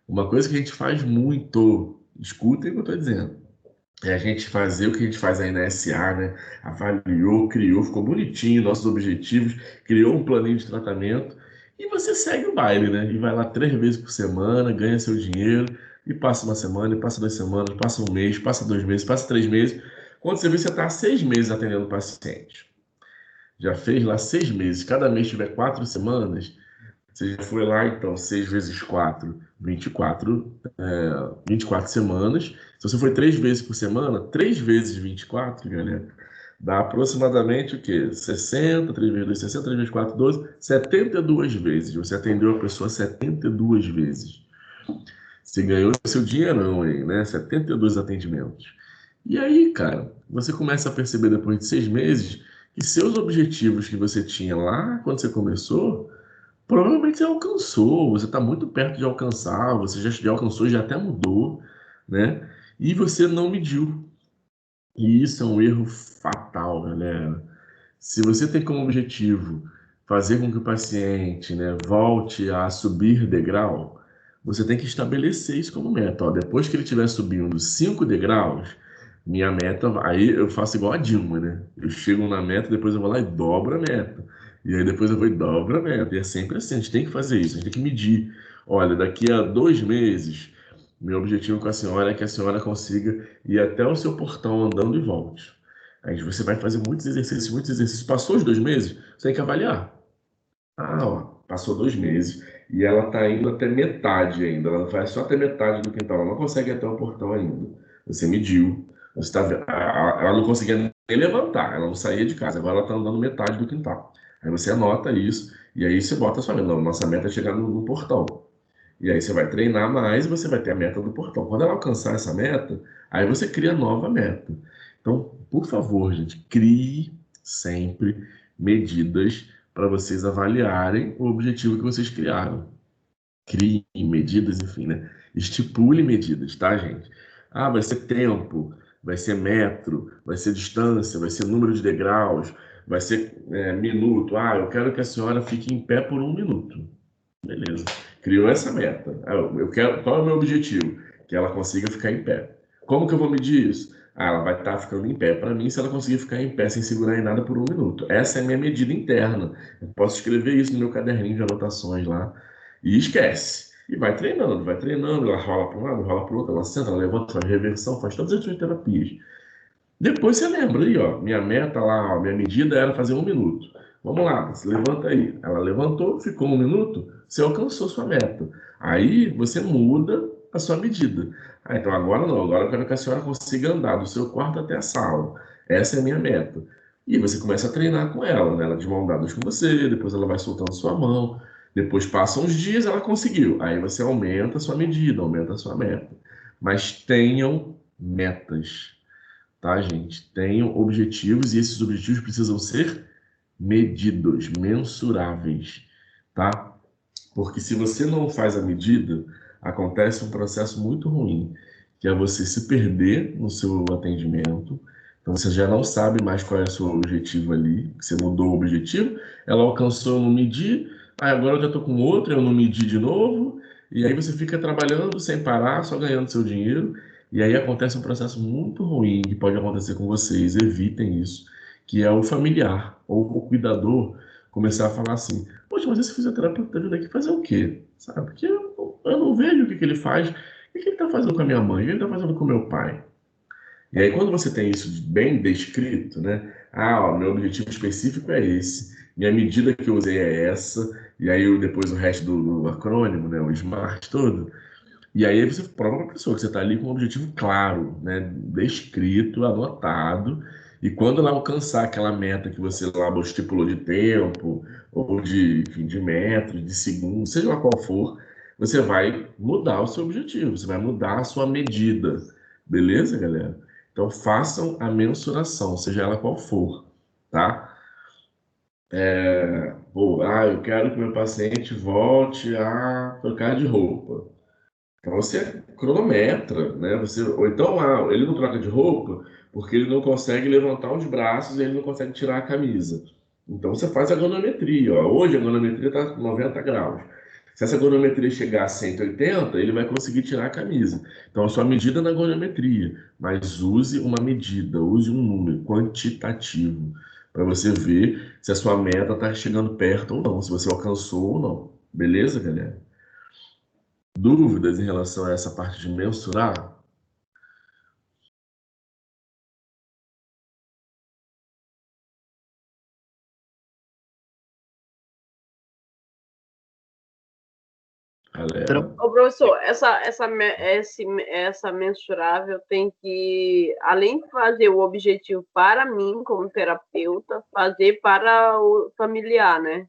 Uma coisa que a gente faz muito, escutem o que eu estou dizendo, é a gente fazer o que a gente faz aí na SA, né? Avaliou, criou, ficou bonitinho nossos objetivos, criou um planinho de tratamento e você segue o baile, né? E vai lá 3 vezes por semana, ganha seu dinheiro e passa uma semana, e passa 2 semanas, passa um mês, passa 2 meses, passa 3 meses. Quando você vê, você está há 6 meses atendendo o paciente. Já fez lá 6 meses, cada mês tiver 4 semanas, você já foi lá, então, 6 vezes 4, 24 semanas. Se você foi 3 vezes por semana, 3 vezes 24, galera, dá aproximadamente o quê? 60, 3 vezes 2, 60, 3 vezes 4, 12, 72 vezes. Você atendeu a pessoa 72 vezes. Você ganhou seu dinheirão aí, né? 72 atendimentos. E aí, cara, você começa a perceber depois de 6 meses que seus objetivos que você tinha lá quando você começou, provavelmente você alcançou, você está muito perto de alcançar, você já alcançou, já até mudou, né? E você não mediu. E isso é um erro fatal, galera. Se você tem como objetivo fazer com que o paciente, né, volte a subir degrau, você tem que estabelecer isso como meta. Ó, depois que ele estiver subindo 5 degraus, minha meta, aí eu faço igual a Dilma, né? Eu chego na meta, depois eu vou lá e dobro a meta. E aí depois eu vou e dobro a meta. E é sempre assim, a gente tem que fazer isso, a gente tem que medir. Olha, daqui a 2 meses, meu objetivo com a senhora é que a senhora consiga ir até o seu portão andando e volte. Aí você vai fazer muitos exercícios, muitos exercícios. Passou os 2 meses, você tem que avaliar. Ah, ó, passou 2 meses e ela está indo até metade ainda. Ela vai só até metade do quintal. Ela não consegue ir até o portão ainda. Você mediu. Você tá, ela não conseguia nem levantar. Ela não saía de casa. Agora ela está andando metade do quintal. Aí você anota isso e aí você bota a sua meta. Não, nossa meta é chegar no portão. E aí você vai treinar mais e você vai ter a meta do portão. Quando ela alcançar essa meta, aí você cria nova meta. Então, por favor, gente, crie sempre medidas para vocês avaliarem o objetivo que vocês criaram. Criem medidas, enfim, né? Estipule medidas, tá, gente? Ah, vai ser tempo, vai ser metro, vai ser distância, vai ser número de degraus, vai ser minuto. Ah, eu quero que a senhora fique em pé por 1 minuto. Beleza. Criou essa meta. Eu quero, qual é o meu objetivo? Que ela consiga ficar em pé. Como que eu vou medir isso? Ah, ela vai estar ficando em pé para mim se ela conseguir ficar em pé sem segurar em nada por 1 minuto. Essa é a minha medida interna. Eu posso escrever isso no meu caderninho de anotações lá e esquece. E vai treinando, ela rola para um lado, rola para o outro, ela senta, ela levanta, faz reversão, faz todas as suas terapias. Depois você lembra aí, ó, minha meta lá, ó, minha medida era fazer 1 minuto. Vamos lá, você levanta aí. Ela levantou, ficou 1 minuto, você alcançou sua meta. Aí você muda a sua medida. Ah, então agora não, agora eu quero que a senhora consiga andar do seu quarto até a sala. Essa é a minha meta. E você começa a treinar com ela, né? Ela de mão dadas com você, depois ela vai soltando sua mão. Depois passam uns dias, ela conseguiu. Aí você aumenta a sua medida, aumenta a sua meta. Mas tenham metas, tá, gente? Tenham objetivos e esses objetivos precisam ser medidos, mensuráveis, tá? Porque se você não faz a medida, acontece um processo muito ruim, que é você se perder no seu atendimento. Então você já não sabe mais qual é o seu objetivo ali, você mudou o objetivo, ela alcançou, eu não medi, aí agora eu já estou com outro, eu não medi de novo, e aí você fica trabalhando sem parar, só ganhando seu dinheiro, e aí acontece um processo muito ruim que pode acontecer com vocês, evitem isso, que é o familiar ou o cuidador começar a falar assim: poxa, mas esse fisioterapeuta tá vindo aqui fazer o quê? Sabe? Porque eu não vejo o que ele faz. O que ele está fazendo com a minha mãe? O que ele está fazendo com o meu pai? E aí, quando você tem isso bem descrito, né? Ah, ó, meu objetivo específico é esse. Minha medida que eu usei é essa. E aí, depois o resto do acrônimo, né? O SMART todo. E aí você prova para a pessoa que você está ali com um objetivo claro, né? Descrito, anotado. E quando ela alcançar aquela meta que você lá estipulou de tempo, ou de, enfim, de metros, de segundos, seja lá qual for, você vai mudar o seu objetivo, você vai mudar a sua medida. Beleza, galera? Então façam a mensuração, seja ela qual for, tá? Eu quero que meu paciente volte a trocar de roupa. Então você cronometra, né? Ou então, ele não troca de roupa porque ele não consegue levantar os braços e ele não consegue tirar a camisa. Então você faz a gonometria. Ó. Hoje a gonometria está 90 graus. Se essa gonometria chegar a 180, ele vai conseguir tirar a camisa. Então a sua medida na gonometria, mas use uma medida, use um número quantitativo para você ver se a sua meta está chegando perto ou não, se você alcançou ou não. Beleza, galera? Dúvidas em relação a essa parte de mensurar? Galera, Ô, professor, essa mensurável tem que, além de fazer o objetivo para mim, como terapeuta, fazer para o familiar, né?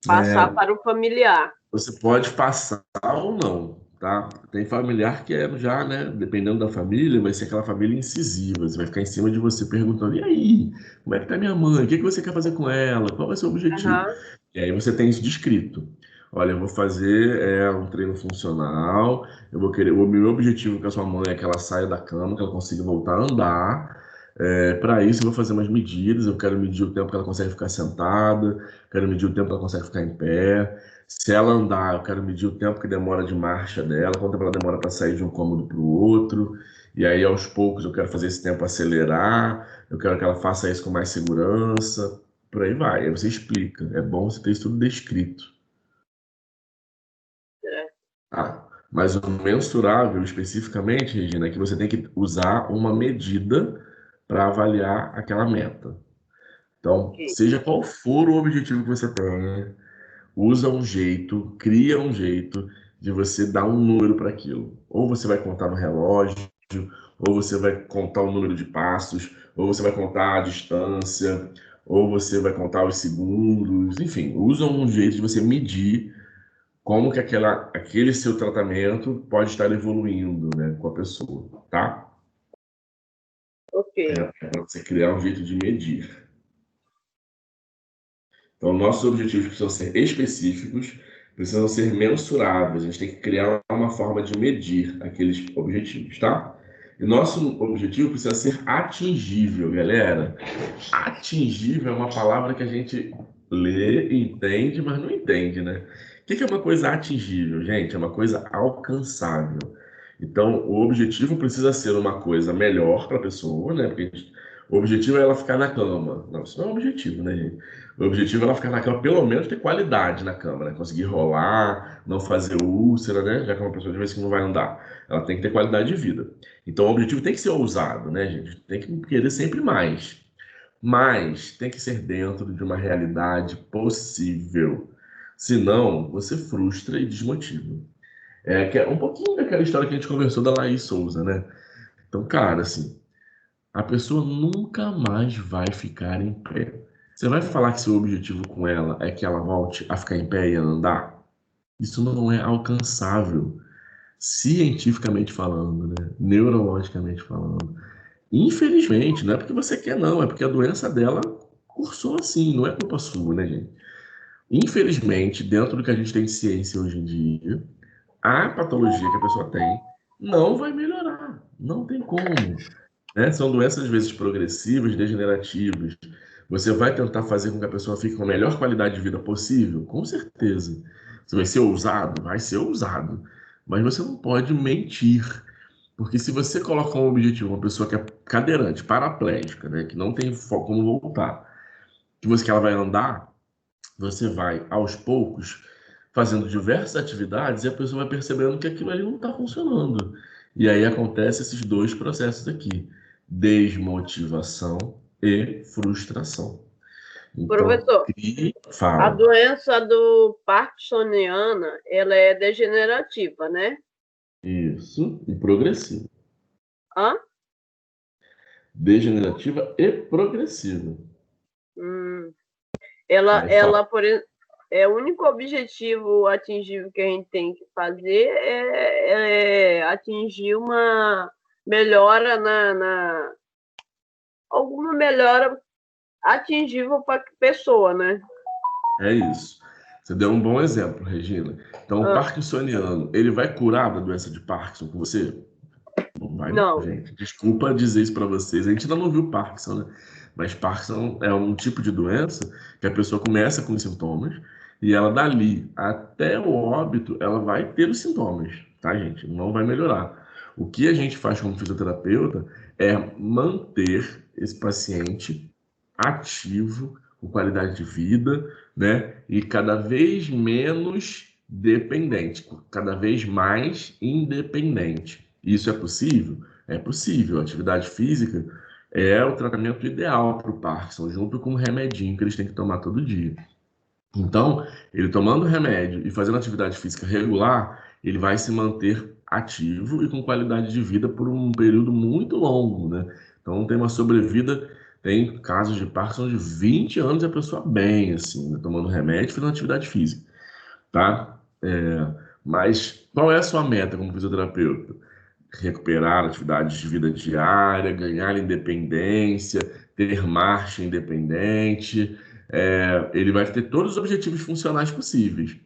Passar para o familiar. você pode passar ou não, tá? Tem familiar que é já, né? Dependendo da família, vai ser aquela família incisiva. Você vai ficar em cima de você perguntando: e aí? Como é que tá minha mãe? O que que você quer fazer com ela? Qual vai ser o objetivo? Aham. E aí você tem isso descrito. Olha, eu vou fazer um treino funcional. Eu vou querer. O meu objetivo com a sua mãe é que ela saia da cama, que ela consiga voltar a andar. Para isso, eu vou fazer umas medidas. Eu quero medir o tempo que ela consegue ficar sentada, quero medir o tempo que ela consegue ficar em pé. Se ela andar, eu quero medir o tempo que demora de marcha dela, quanto tempo ela demora para sair de um cômodo para o outro. E aí, aos poucos, eu quero fazer esse tempo acelerar. Eu quero que ela faça isso com mais segurança. Por aí vai. Aí você explica. É bom você ter isso tudo descrito. Tá? Mas o mensurável, especificamente, Regina, é que você tem que usar uma medida para avaliar aquela meta. Então, Ok. seja qual for o objetivo que você tenha, usa um jeito, cria um jeito de você dar um número para aquilo. Ou você vai contar no relógio, ou você vai contar o número de passos, ou você vai contar a distância, ou você vai contar os segundos, enfim, usa um jeito de você medir como que aquele seu tratamento pode estar evoluindo, né, com a pessoa, tá? Ok. Para você criar um jeito de medir. Então, nossos objetivos precisam ser específicos, precisam ser mensuráveis. A gente tem que criar uma forma de medir aqueles objetivos, tá? E nosso objetivo precisa ser atingível, galera. Atingível é uma palavra que a gente lê, entende, mas não entende, né? O que é uma coisa atingível, gente? É uma coisa alcançável. Então, o objetivo precisa ser uma coisa melhor para a pessoa, né? Porque o objetivo é ela ficar na cama. Não, isso não é o objetivo, né, gente? O objetivo é ela ficar na cama, pelo menos ter qualidade na cama, né? Conseguir rolar, não fazer úlcera, né? Já que é uma pessoa de vez que não vai andar. Ela tem que ter qualidade de vida. Então, o objetivo tem que ser ousado, né, gente? Tem que querer sempre mais. Mas tem que ser dentro de uma realidade possível. Senão, você frustra e desmotiva. Que é um pouquinho daquela história que a gente conversou da Laís Souza, né? Então, cara, assim, a pessoa nunca mais vai ficar em pé. Você vai falar que seu objetivo com ela é que ela volte a ficar em pé e a andar? Isso não é alcançável, cientificamente falando, né? Neurologicamente falando. Infelizmente, não é porque você quer, não, é porque a doença dela cursou assim, não é culpa sua, né, gente? Infelizmente, dentro do que a gente tem de ciência hoje em dia, a patologia que a pessoa tem não vai melhorar, não tem como, né? São doenças às vezes progressivas, degenerativas. Você vai tentar fazer com que a pessoa fique com a melhor qualidade de vida possível? Com certeza. Você vai ser ousado? Vai ser ousado. Mas você não pode mentir. Porque se você colocar um objetivo, uma pessoa que é cadeirante, paraplégica, né, que não tem como voltar, que ela vai andar, você vai aos poucos fazendo diversas atividades e a pessoa vai percebendo que aquilo ali não está funcionando. E aí acontece esses dois processos aqui: desmotivação e frustração. Então, Professor, a fala. doença do Parkinsoniana, ela é degenerativa, né? Isso, e progressivo. Hã? Degenerativa e progressiva. Aí fala. O único objetivo atingível que a gente tem que fazer é atingir uma melhora alguma melhora atingível para a pessoa, né? É isso. Você deu um bom exemplo, Regina. Então, o Ah, parkinsoniano, ele vai curar da doença de Parkinson com você? Não vai, não, não. gente. Desculpa dizer isso para vocês. A gente ainda não viu Parkinson, né? Mas Parkinson é um tipo de doença que a pessoa começa com os sintomas e ela dali até o óbito, ela vai ter os sintomas, tá, gente? Não vai melhorar. O que a gente faz como fisioterapeuta é manter esse paciente ativo, com qualidade de vida, né? E cada vez menos dependente, cada vez mais independente. Isso é possível? É possível. A atividade física é o tratamento ideal para o Parkinson, junto com o remedinho que eles têm que tomar todo dia. Então, ele tomando remédio e fazendo atividade física regular, ele vai se manter ativo e com qualidade de vida por um período muito longo, né? Então, tem uma sobrevida, tem casos de Parkinson de 20 anos e a pessoa bem, assim, né? Tomando remédio e fazendo atividade física, tá? Mas qual é a sua meta como fisioterapeuta? Recuperar atividades de vida diária, ganhar independência, ter marcha independente. Ele vai ter todos os objetivos funcionais possíveis,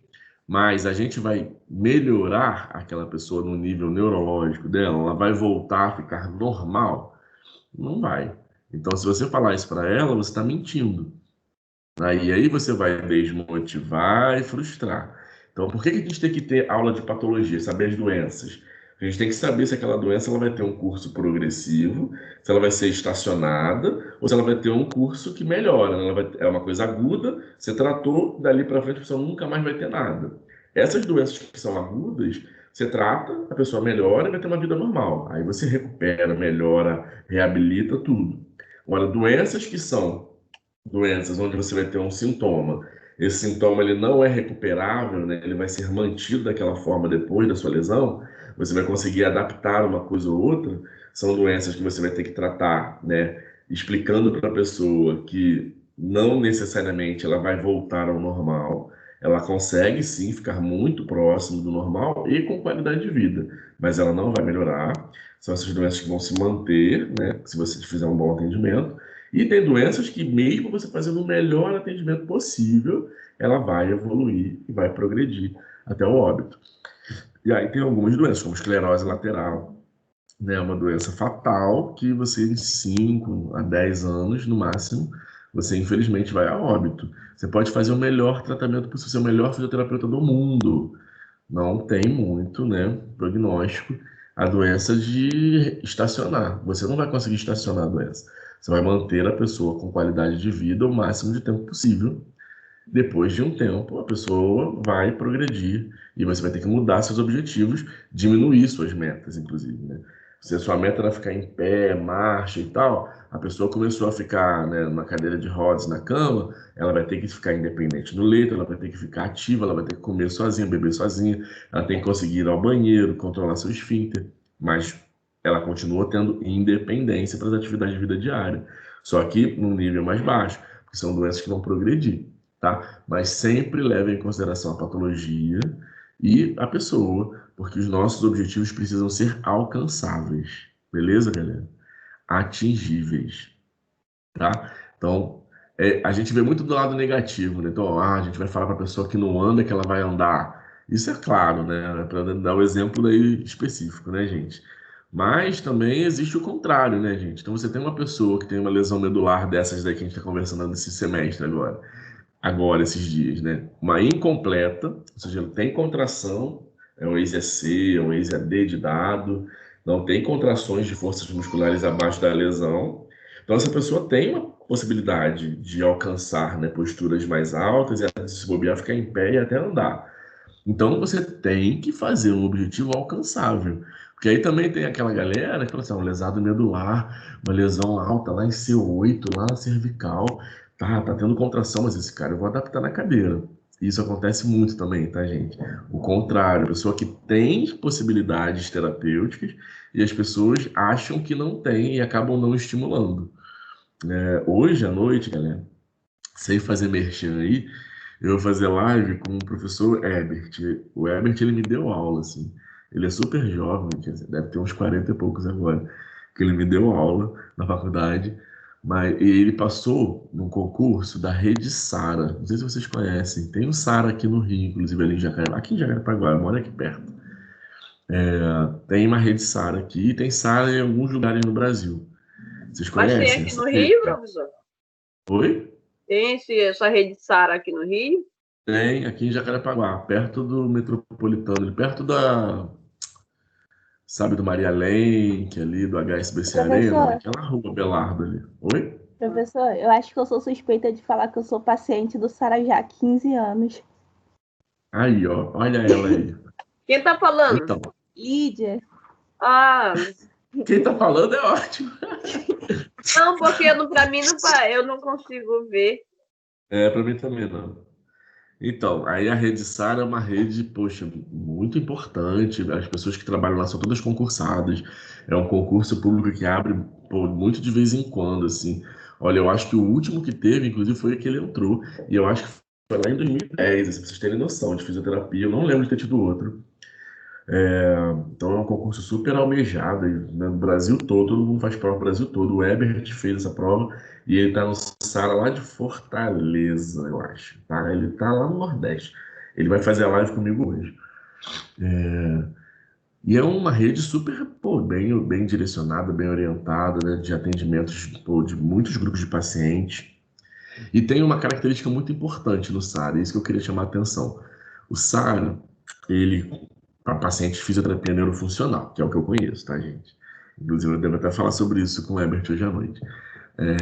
mas a gente vai melhorar aquela pessoa no nível neurológico dela, ela vai voltar a ficar normal? Não vai. Então, se você falar isso para ela, você está mentindo. Aí você vai desmotivar e frustrar. Então, por que que a gente tem que ter aula de patologia, saber as doenças? A gente tem que saber se aquela doença ela vai ter um curso progressivo, se ela vai ser estacionada, ou se ela vai ter um curso que melhora, né? É uma coisa aguda, você tratou, dali para frente a pessoa nunca mais vai ter nada. Essas doenças que são agudas, você trata, a pessoa melhora e vai ter uma vida normal. Aí você recupera, melhora, reabilita tudo. Agora, doenças que são doenças onde você vai ter um sintoma. Esse sintoma ele não é recuperável, né? Ele vai ser mantido daquela forma depois da sua lesão. Você vai conseguir adaptar uma coisa ou outra. São doenças que você vai ter que tratar, né? Explicando para a pessoa que não necessariamente ela vai voltar ao normal. Ela consegue sim ficar muito próximo do normal e com qualidade de vida, mas ela não vai melhorar. São essas doenças que vão se manter, né? Se você fizer um bom atendimento. E tem doenças que, mesmo você fazendo o melhor atendimento possível, ela vai evoluir e vai progredir até o óbito. E aí tem algumas doenças, como esclerose lateral, né? Uma doença fatal que você, em 5 a 10 anos, no máximo, você infelizmente vai a óbito. Você pode fazer o melhor tratamento possível, ser o melhor fisioterapeuta do mundo. Não tem muito, né, prognóstico a doença de estacionar. Você não vai conseguir estacionar a doença. Você vai manter a pessoa com qualidade de vida o máximo de tempo possível. Depois de um tempo, a pessoa vai progredir e você vai ter que mudar seus objetivos, diminuir suas metas, inclusive, né? Se a sua meta era ficar em pé, marcha e tal, a pessoa começou a ficar, né, na cadeira de rodas, na cama, ela vai ter que ficar independente no leito, ela vai ter que ficar ativa, ela vai ter que comer sozinha, beber sozinha, ela tem que conseguir ir ao banheiro, controlar seu esfíncter, mas ela continua tendo independência para as atividades de vida diária, só que num nível mais baixo, porque são doenças que vão progredir, tá? Mas sempre leve em consideração a patologia e a pessoa, porque os nossos objetivos precisam ser alcançáveis, beleza, galera? Atingíveis, tá? Então, a gente vê muito do lado negativo, né? Então, a gente vai falar para a pessoa que não anda que ela vai andar. Isso é claro, né? Para dar o exemplo daí específico, né, gente? Mas também existe o contrário, né, gente? Então, você tem uma pessoa que tem uma lesão medular dessas daí que a gente está conversando nesse semestre agora, esses dias, né? Uma incompleta, ou seja, não tem contração, é um EAC, é um EAD de dado, não tem contrações de forças musculares abaixo da lesão. Então, essa pessoa tem uma possibilidade de alcançar, né, posturas mais altas e se bobear, ficar em pé e até andar. Então, você tem que fazer um objetivo alcançável. Porque aí também tem aquela galera que fala assim, um lesado medular, uma lesão alta lá em C8, lá na cervical, tá tendo contração, mas esse cara eu vou adaptar na cadeira. Isso acontece muito também, tá, gente? O contrário, a pessoa que tem possibilidades terapêuticas e as pessoas acham que não tem e acabam não estimulando. Hoje à noite, galera, sem fazer merchan aí, eu vou fazer live com o professor Herbert. O Herbert, ele me deu aula, assim. Ele é super jovem, quer dizer, deve ter uns 40 e poucos agora, que ele me deu aula na faculdade. Mas ele passou num concurso da Rede Sara. Não sei se vocês conhecem. Tem um Sara aqui no Rio, inclusive ali em Jacarepaguá. Aqui em Jacarepaguá, eu moro aqui perto. Tem uma Rede Sara aqui e tem Sara em alguns lugares no Brasil. Vocês Mas tem conhecem? aqui no Rio, professor? Oi? Tem essa rede Sara aqui no Rio? Tem aqui em Jacarepaguá, perto do Metropolitano, perto da, sabe, do Maria Lenk, ali, do HSBC Arena, Professor, naquela rua Belardo ali. Oi? professor, eu acho que eu sou suspeita de falar que eu sou paciente do Sarajá há 15 anos. Aí, ó, olha ela aí. Quem tá falando? Então, Lídia, Ah, quem tá falando é ótimo. não, porque pra mim eu não consigo ver. É, pra mim também não. Então, aí a rede SAR é uma rede, poxa, muito importante. As pessoas que trabalham lá são todas concursadas. É um concurso público que abre, pô, muito de vez em quando, assim. Olha, eu acho que o último que teve, inclusive, foi que ele entrou. E eu acho que foi lá em 2010, assim, pra vocês terem noção de fisioterapia. Eu não lembro de ter tido outro. Então é um concurso super almejado, e, né, no Brasil todo mundo faz prova no Brasil todo. O Ebert fez essa prova e ele tá no Sara lá de Fortaleza, eu acho. Tá? Ele tá lá no Nordeste. Ele vai fazer a live comigo hoje. E é uma rede super, pô, bem direcionada, bem orientada, né, de atendimentos, pô, de muitos grupos de pacientes. E tem uma característica muito importante no SARA, isso que eu queria chamar a atenção. O SARA, ele, para pacientes de fisioterapia neurofuncional, que é o que eu conheço, tá, gente? Inclusive, eu devo até falar sobre isso com o Herbert hoje à noite. É,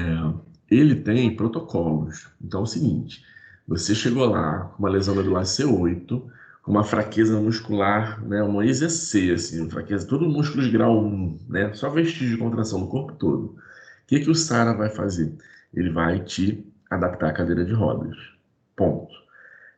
ele tem protocolos. Então é o seguinte: você chegou lá com uma lesão medular C8, com uma fraqueza muscular, né, uma EZC, assim, fraqueza, todo músculo de grau 1, né, só vestígio de contração no corpo todo. O que que o SARA vai fazer? Ele vai te adaptar à cadeira de rodas. Ponto.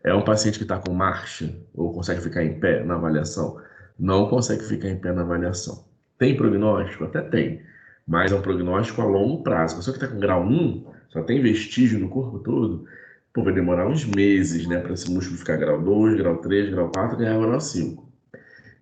É um paciente que está com marcha ou consegue ficar em pé na avaliação? Não consegue ficar em pé na avaliação. Tem prognóstico? Até tem, mas é um prognóstico a longo prazo. A pessoa que está com grau 1, só tem vestígio no corpo todo, pô, vai demorar uns meses, né, para esse músculo ficar grau 2, grau 3, grau 4 e ganhar grau 5.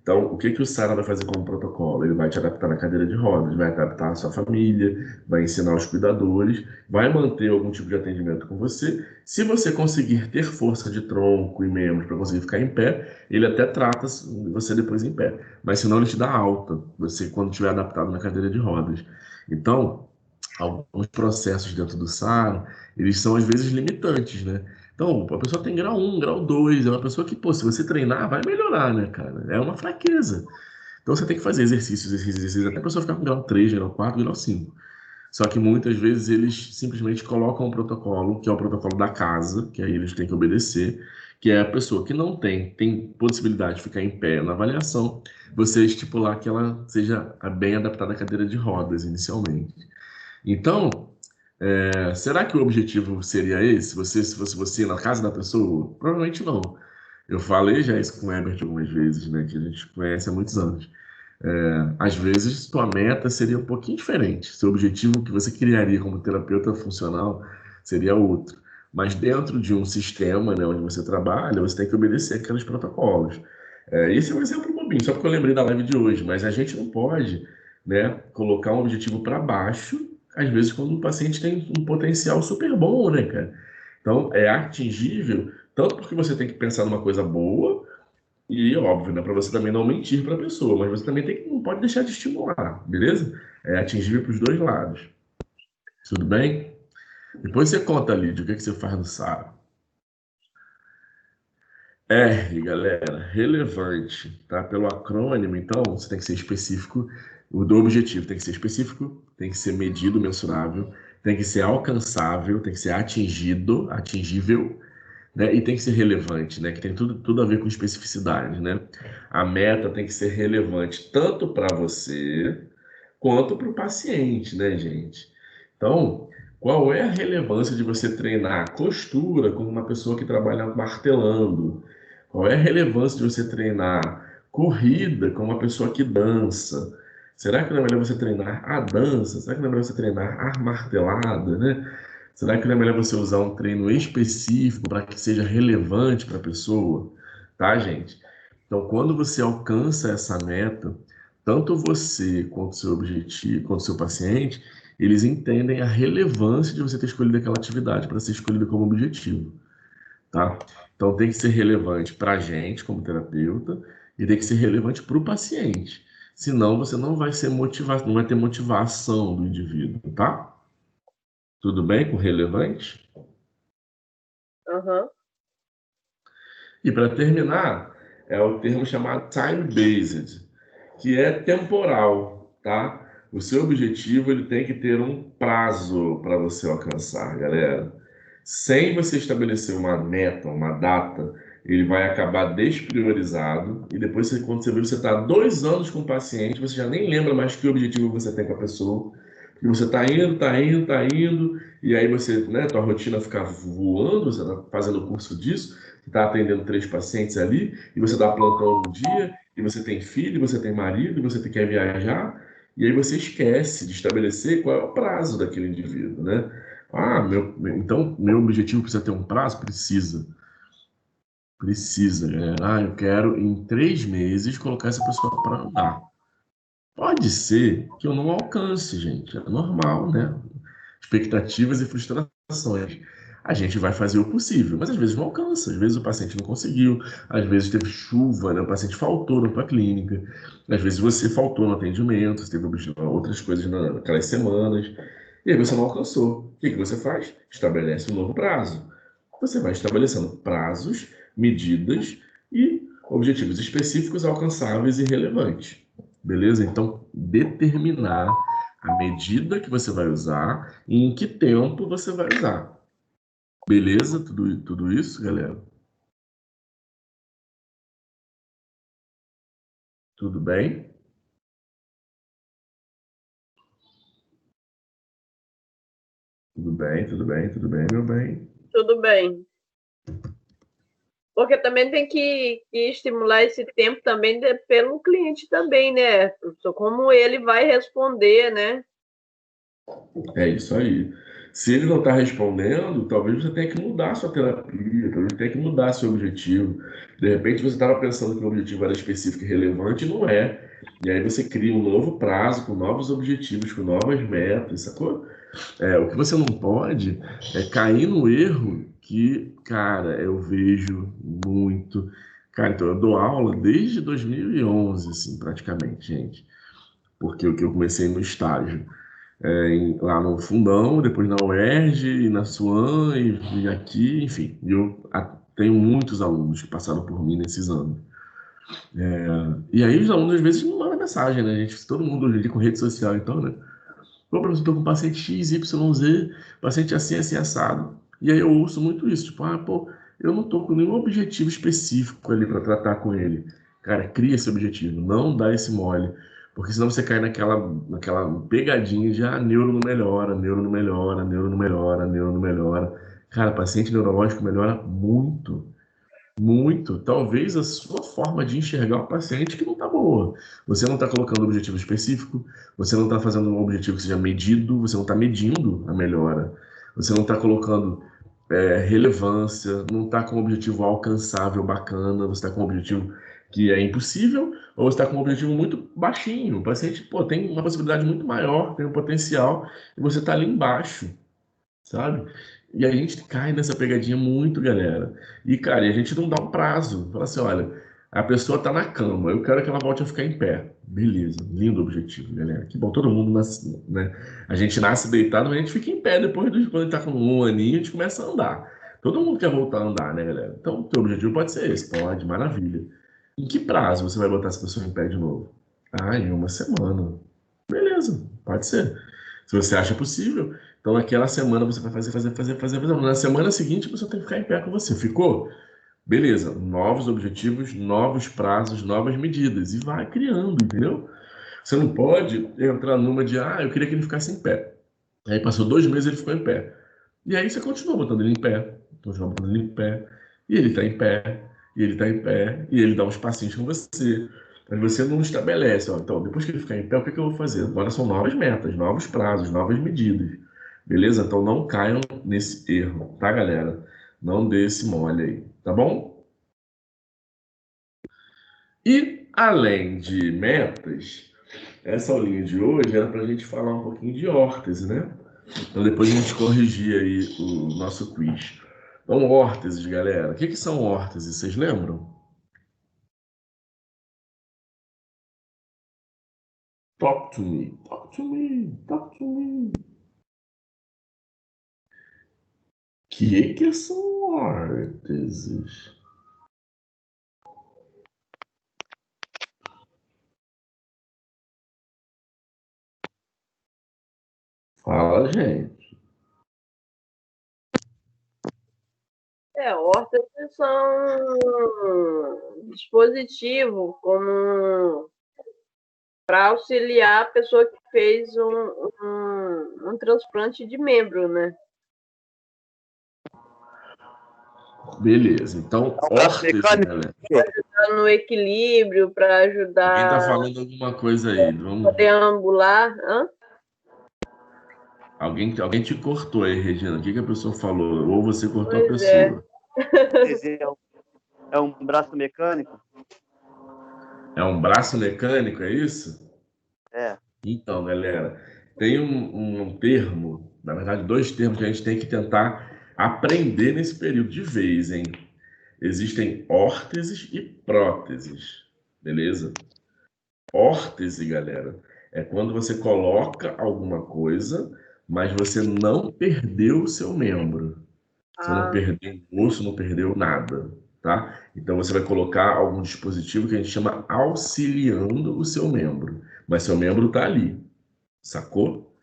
Então, o que que o Sara vai fazer como protocolo? Ele vai te adaptar na cadeira de rodas, vai adaptar a sua família, vai ensinar os cuidadores, vai manter algum tipo de atendimento com você. Se você conseguir ter força de tronco e membros para conseguir ficar em pé, ele até trata você depois em pé. Mas senão ele te dá alta, você quando estiver adaptado na cadeira de rodas. Então, alguns processos dentro do SARA, eles são às vezes limitantes, né? Então, a pessoa tem grau 1, grau 2, é uma pessoa que, pô, se você treinar, vai melhorar, né, cara? É uma fraqueza. Então você tem que fazer exercícios, até a pessoa ficar com grau 3, grau 4, grau 5. Só que muitas vezes eles simplesmente colocam um protocolo, que é o protocolo da casa, que aí eles têm que obedecer, que é a pessoa que não tem possibilidade de ficar em pé na avaliação, você estipular que ela seja bem adaptada à cadeira de rodas inicialmente. Então, será que o objetivo seria esse? Se fosse você na casa da pessoa? Provavelmente não. Eu falei já isso com o Herbert algumas vezes, né? Que a gente conhece há muitos anos. Às vezes, tua meta seria um pouquinho diferente. Seu objetivo que você criaria como terapeuta funcional seria outro. Mas dentro de um sistema, né, onde você trabalha, você tem que obedecer aqueles protocolos. Esse é um exemplo bobinho, só porque eu lembrei da live de hoje. Mas a gente não pode, né, colocar um objetivo para baixo, às vezes quando o paciente tem um potencial super bom, né, cara? Então, é atingível, tanto porque você tem que pensar numa coisa boa, e óbvio, né, para você também não mentir para a pessoa, mas você também não pode deixar de estimular, beleza? É atingível para os dois lados. Tudo bem? Depois você conta, Lídia, o que você faz no SARA. R, galera, relevante, tá? Pelo acrônimo, então, você tem que ser específico. O do objetivo tem que ser específico, tem que ser medido, mensurável, tem que ser alcançável, tem que ser atingido, atingível, né? E tem que ser relevante, né? Que tem tudo a ver com especificidade, né? A meta tem que ser relevante tanto para você quanto para o paciente, né, gente? Então, qual é a relevância de você treinar costura com uma pessoa que trabalha martelando? Qual é a relevância de você treinar corrida com uma pessoa que dança? Será que não é melhor você treinar a dança? Será que não é melhor você treinar a martelada, né? Será que não é melhor você usar um treino específico para que seja relevante para a pessoa? Tá, gente? Então, quando você alcança essa meta, tanto você quanto seu objetivo, quanto seu paciente, eles entendem a relevância de você ter escolhido aquela atividade para ser escolhida como objetivo, tá? Então, tem que ser relevante para a gente, como terapeuta, e tem que ser relevante para o paciente. Senão, você não vai ser não vai ter motivação do indivíduo, tá? Tudo bem com relevante? Aham. E para terminar, é o termo chamado time-based, que é temporal, tá? O seu objetivo ele tem que ter um prazo para você alcançar, galera. Sem você estabelecer uma meta, uma data, ele vai acabar despriorizado e depois, quando você vê, você está 2 anos com o paciente, você já nem lembra mais que objetivo você tem com a pessoa, e você está indo, está indo, está indo, e aí você, né, tua rotina fica voando, você está fazendo o curso disso, está atendendo 3 pacientes ali, e você dá plantão um dia, e você tem filho, e você tem marido, e você quer viajar, e aí você esquece de estabelecer qual é o prazo daquele indivíduo, né? Então meu objetivo precisa ter um prazo? Precisa. Precisa, galera. Eu quero em 3 meses colocar essa pessoa para andar. Pode ser que eu não alcance, gente. É normal, né? Expectativas e frustrações. A gente vai fazer o possível, mas às vezes não alcança, às vezes o paciente não conseguiu, às vezes teve chuva, né? O paciente faltou na tua clínica, às vezes você faltou no atendimento, você teve outras coisas naquelas semanas, e aí você não alcançou. O que que você faz? Estabelece um novo prazo. Você vai estabelecendo prazos, medidas e objetivos específicos, alcançáveis e relevantes. Beleza? Então, determinar a medida que você vai usar e em que tempo você vai usar. Beleza? Tudo isso, galera? Tudo bem? Tudo bem, tudo bem, tudo bem, meu bem. Tudo bem. Porque também tem que estimular esse tempo também pelo cliente também, né, professor? Como ele vai responder, né? É isso aí. Se ele não está respondendo, talvez você tenha que mudar a sua terapia, talvez tenha que mudar seu objetivo. De repente você estava pensando que o objetivo era específico e relevante, e não é. E aí você cria um novo prazo, com novos objetivos, com novas metas, sacou? O que você não pode é cair no erro que, cara, eu vejo muito. Cara, então eu dou aula desde 2011, assim, praticamente, gente. Porque o que eu comecei no estágio lá no Fundão, depois na UERJ, e na SUAM, e aqui, enfim. Tenho muitos alunos que passaram por mim nesses anos. E aí os alunos às vezes não mandam mensagem, né, gente? Todo mundo hoje em dia com rede social, então, né? Pô, professor, tô com paciente X, Y, Z, paciente assim, assim, assado. E aí eu ouço muito isso, tipo, pô, eu não tô com nenhum objetivo específico ali para tratar com ele. Cara, cria esse objetivo, não dá esse mole, porque senão você cai naquela pegadinha de, neuro não melhora, neuro não melhora, neuro não melhora, neuro não melhora. Cara, paciente neurológico melhora muito. Muito. Talvez a sua forma de enxergar o paciente que não está boa. Você não está colocando objetivo específico, você não está fazendo um objetivo que seja medido, você não está medindo a melhora, você não está colocando relevância, não está com um objetivo alcançável, bacana, você está com um objetivo que é impossível, ou você está com um objetivo muito baixinho. O paciente, pô, tem uma possibilidade muito maior, tem um potencial, e você está ali embaixo, sabe? E a gente cai nessa pegadinha muito, galera. E, cara, e a gente não dá um prazo. Fala assim, olha, a pessoa tá na cama, eu quero que ela volte a ficar em pé. Beleza, lindo objetivo, galera. Que bom, todo mundo nasce, né? A gente nasce deitado, mas a gente fica em pé depois quando a gente tá com um aninho, a gente começa a andar. Todo mundo quer voltar a andar, né, galera? Então, o teu objetivo pode ser esse, pode, maravilha. Em que prazo você vai botar essa pessoa em pé de novo? Em uma semana. Beleza, pode ser. Se você acha possível. Então, naquela semana você vai fazer. Na semana seguinte, você tem que ficar em pé com você. Ficou? Beleza. Novos objetivos, novos prazos, novas medidas. E vai criando, entendeu? Você não pode entrar numa de, eu queria que ele ficasse em pé. Aí passou 2 meses e ele ficou em pé. E aí você continua botando ele em pé, continua botando ele em pé, e ele está em pé, e ele está em pé, e ele dá uns passinhos com você. Mas você não estabelece, então, depois que ele ficar em pé, o que que eu vou fazer? Agora são novas metas, novos prazos, novas medidas. Beleza? Então não caiam nesse erro, tá, galera? Não dê esse mole aí, tá bom? E além de metas, essa aulinha de hoje era para a gente falar um pouquinho de órtese, né? Então depois a gente corrigir aí o nosso quiz. Então, órteses, galera. O que que são órteses? Vocês lembram? Talk to me, talk to me, talk to me. que são órteses? Fala, gente. Órteses são dispositivos como para auxiliar a pessoa que fez um transplante de membro, né? Beleza. Então, órtese, galera. Ajudar no equilíbrio, para Alguém ajudar tá falando alguma coisa aí? a deambular. Hã? Alguém te cortou aí, Regina. O que a pessoa falou? Ou você cortou a Pois é. pessoa? É um braço mecânico? É um braço mecânico, é isso? É. Então, galera, tem um termo, na verdade, dois termos que a gente tem que tentar aprender nesse período de vez, hein? Existem órteses e próteses, beleza? Órtese, galera, é quando você coloca alguma coisa, mas você não perdeu o seu membro. Você não perdeu o osso, não perdeu nada, tá? Então você vai colocar algum dispositivo que a gente chama auxiliando o seu membro, mas seu membro tá ali, sacou?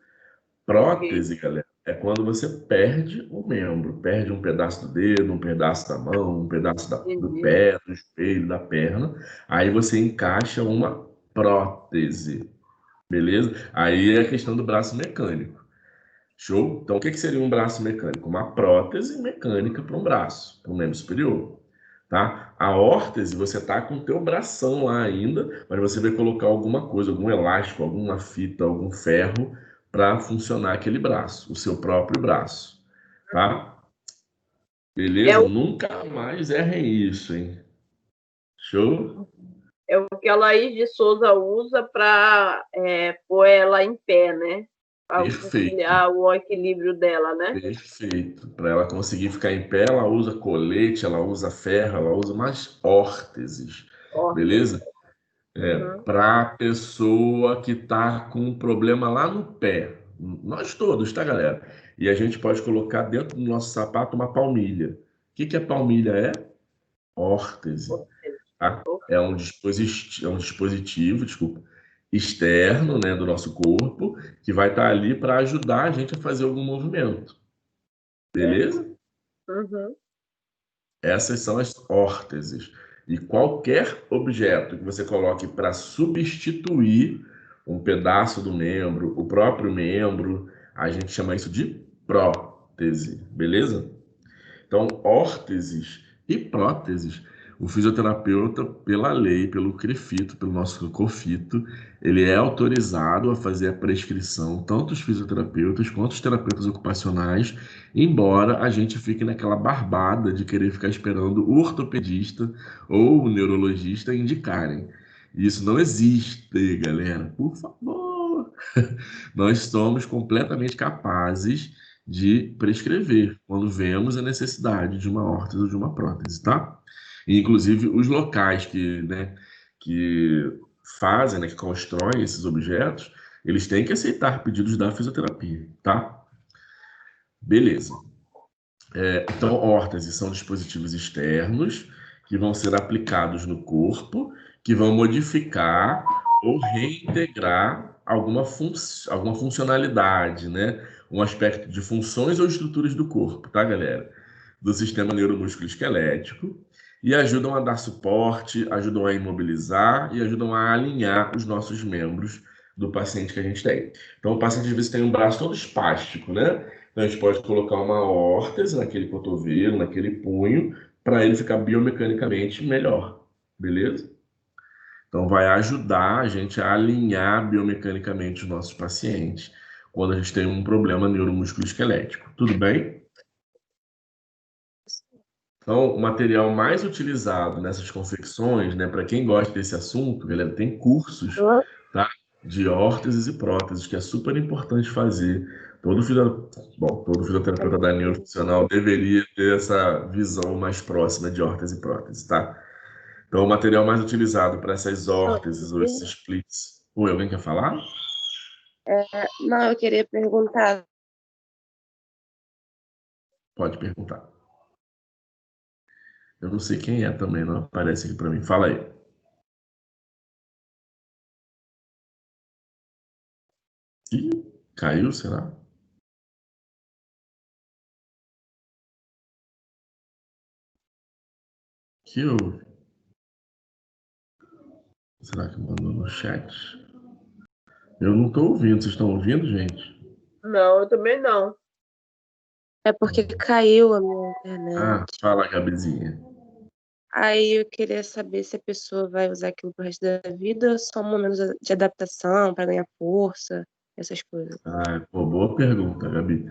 Prótese, galera, é quando você perde o membro, perde um pedaço do dedo, um pedaço da mão, um pedaço do pé, do joelho, da perna, aí você encaixa uma prótese, beleza? Aí é a questão do braço mecânico. Show? Então, o que seria um braço mecânico? Uma prótese mecânica para um braço, para um membro superior. Tá? A órtese, você tá com o teu bração lá ainda, mas você vai colocar alguma coisa, algum elástico, alguma fita, algum ferro para funcionar aquele braço, o seu próprio braço. Tá? Beleza? Nunca mais errem isso, hein? Show? É o que a Laís de Souza usa para pôr ela em pé, né? Para auxiliar o equilíbrio dela, né? Perfeito. Para ela conseguir ficar em pé, ela usa colete, ela usa ferro, ela usa mais órteses. Beleza? Para a pessoa que está com um problema lá no pé. Nós todos, tá, galera? E a gente pode colocar dentro do nosso sapato uma palmilha. O que a palmilha é? Órtese. Tá? É um dispositivo, desculpa, externo, né, do nosso corpo, que vai estar ali para ajudar a gente a fazer algum movimento. Beleza? Essas são as órteses. E qualquer objeto que você coloque para substituir um pedaço do membro, o próprio membro, a gente chama isso de prótese, beleza? Então, órteses e próteses, o fisioterapeuta, pela lei, pelo CREFITO, pelo nosso COFITO, ele é autorizado a fazer a prescrição, tanto os fisioterapeutas quanto os terapeutas ocupacionais, embora a gente fique naquela barbada de querer ficar esperando o ortopedista ou o neurologista indicarem. Isso não existe, galera. Por favor! Nós somos completamente capazes de prescrever quando vemos a necessidade de uma órtese ou de uma prótese, tá? E, inclusive, os locais que fazem, né, que constroem esses objetos, eles têm que aceitar pedidos da fisioterapia, tá? Beleza. Então, órteses são dispositivos externos que vão ser aplicados no corpo, que vão modificar ou reintegrar alguma funcionalidade, né? Um aspecto de funções ou estruturas do corpo, tá, galera? Do sistema neuromúsculo esquelético, e ajudam a dar suporte, ajudam a imobilizar e ajudam a alinhar os nossos membros do paciente que a gente tem. Então, o paciente às vezes tem um braço todo espástico, né? Então, a gente pode colocar uma órtese naquele cotovelo, naquele punho, para ele ficar biomecanicamente melhor, beleza? Então, vai ajudar a gente a alinhar biomecanicamente os nossos pacientes quando a gente tem um problema neuromusculoesquelético. Tudo bem? Então, o material mais utilizado nessas confecções, né, para quem gosta desse assunto, galera, tem cursos, tá, de órteses e próteses, que é super importante fazer. Todo fisioterapeuta da neurofuncional deveria ter essa visão mais próxima de órtese e prótese, tá? Então, o material mais utilizado para essas órteses ou esses splits. Oi, alguém quer falar? Não, eu queria perguntar Pode perguntar. Eu não sei quem é também, não aparece aqui para mim. Fala aí. Ih, caiu, será? Que houve? Será que mandou no chat? Eu não estou ouvindo. Vocês estão ouvindo, gente? Não, eu também não. É porque caiu a minha internet. Ah, fala, Gabizinha. Aí eu queria saber se a pessoa vai usar aquilo pro resto da vida ou só um momento de adaptação para ganhar força, essas coisas. Ah, pô, boa pergunta, Gabi.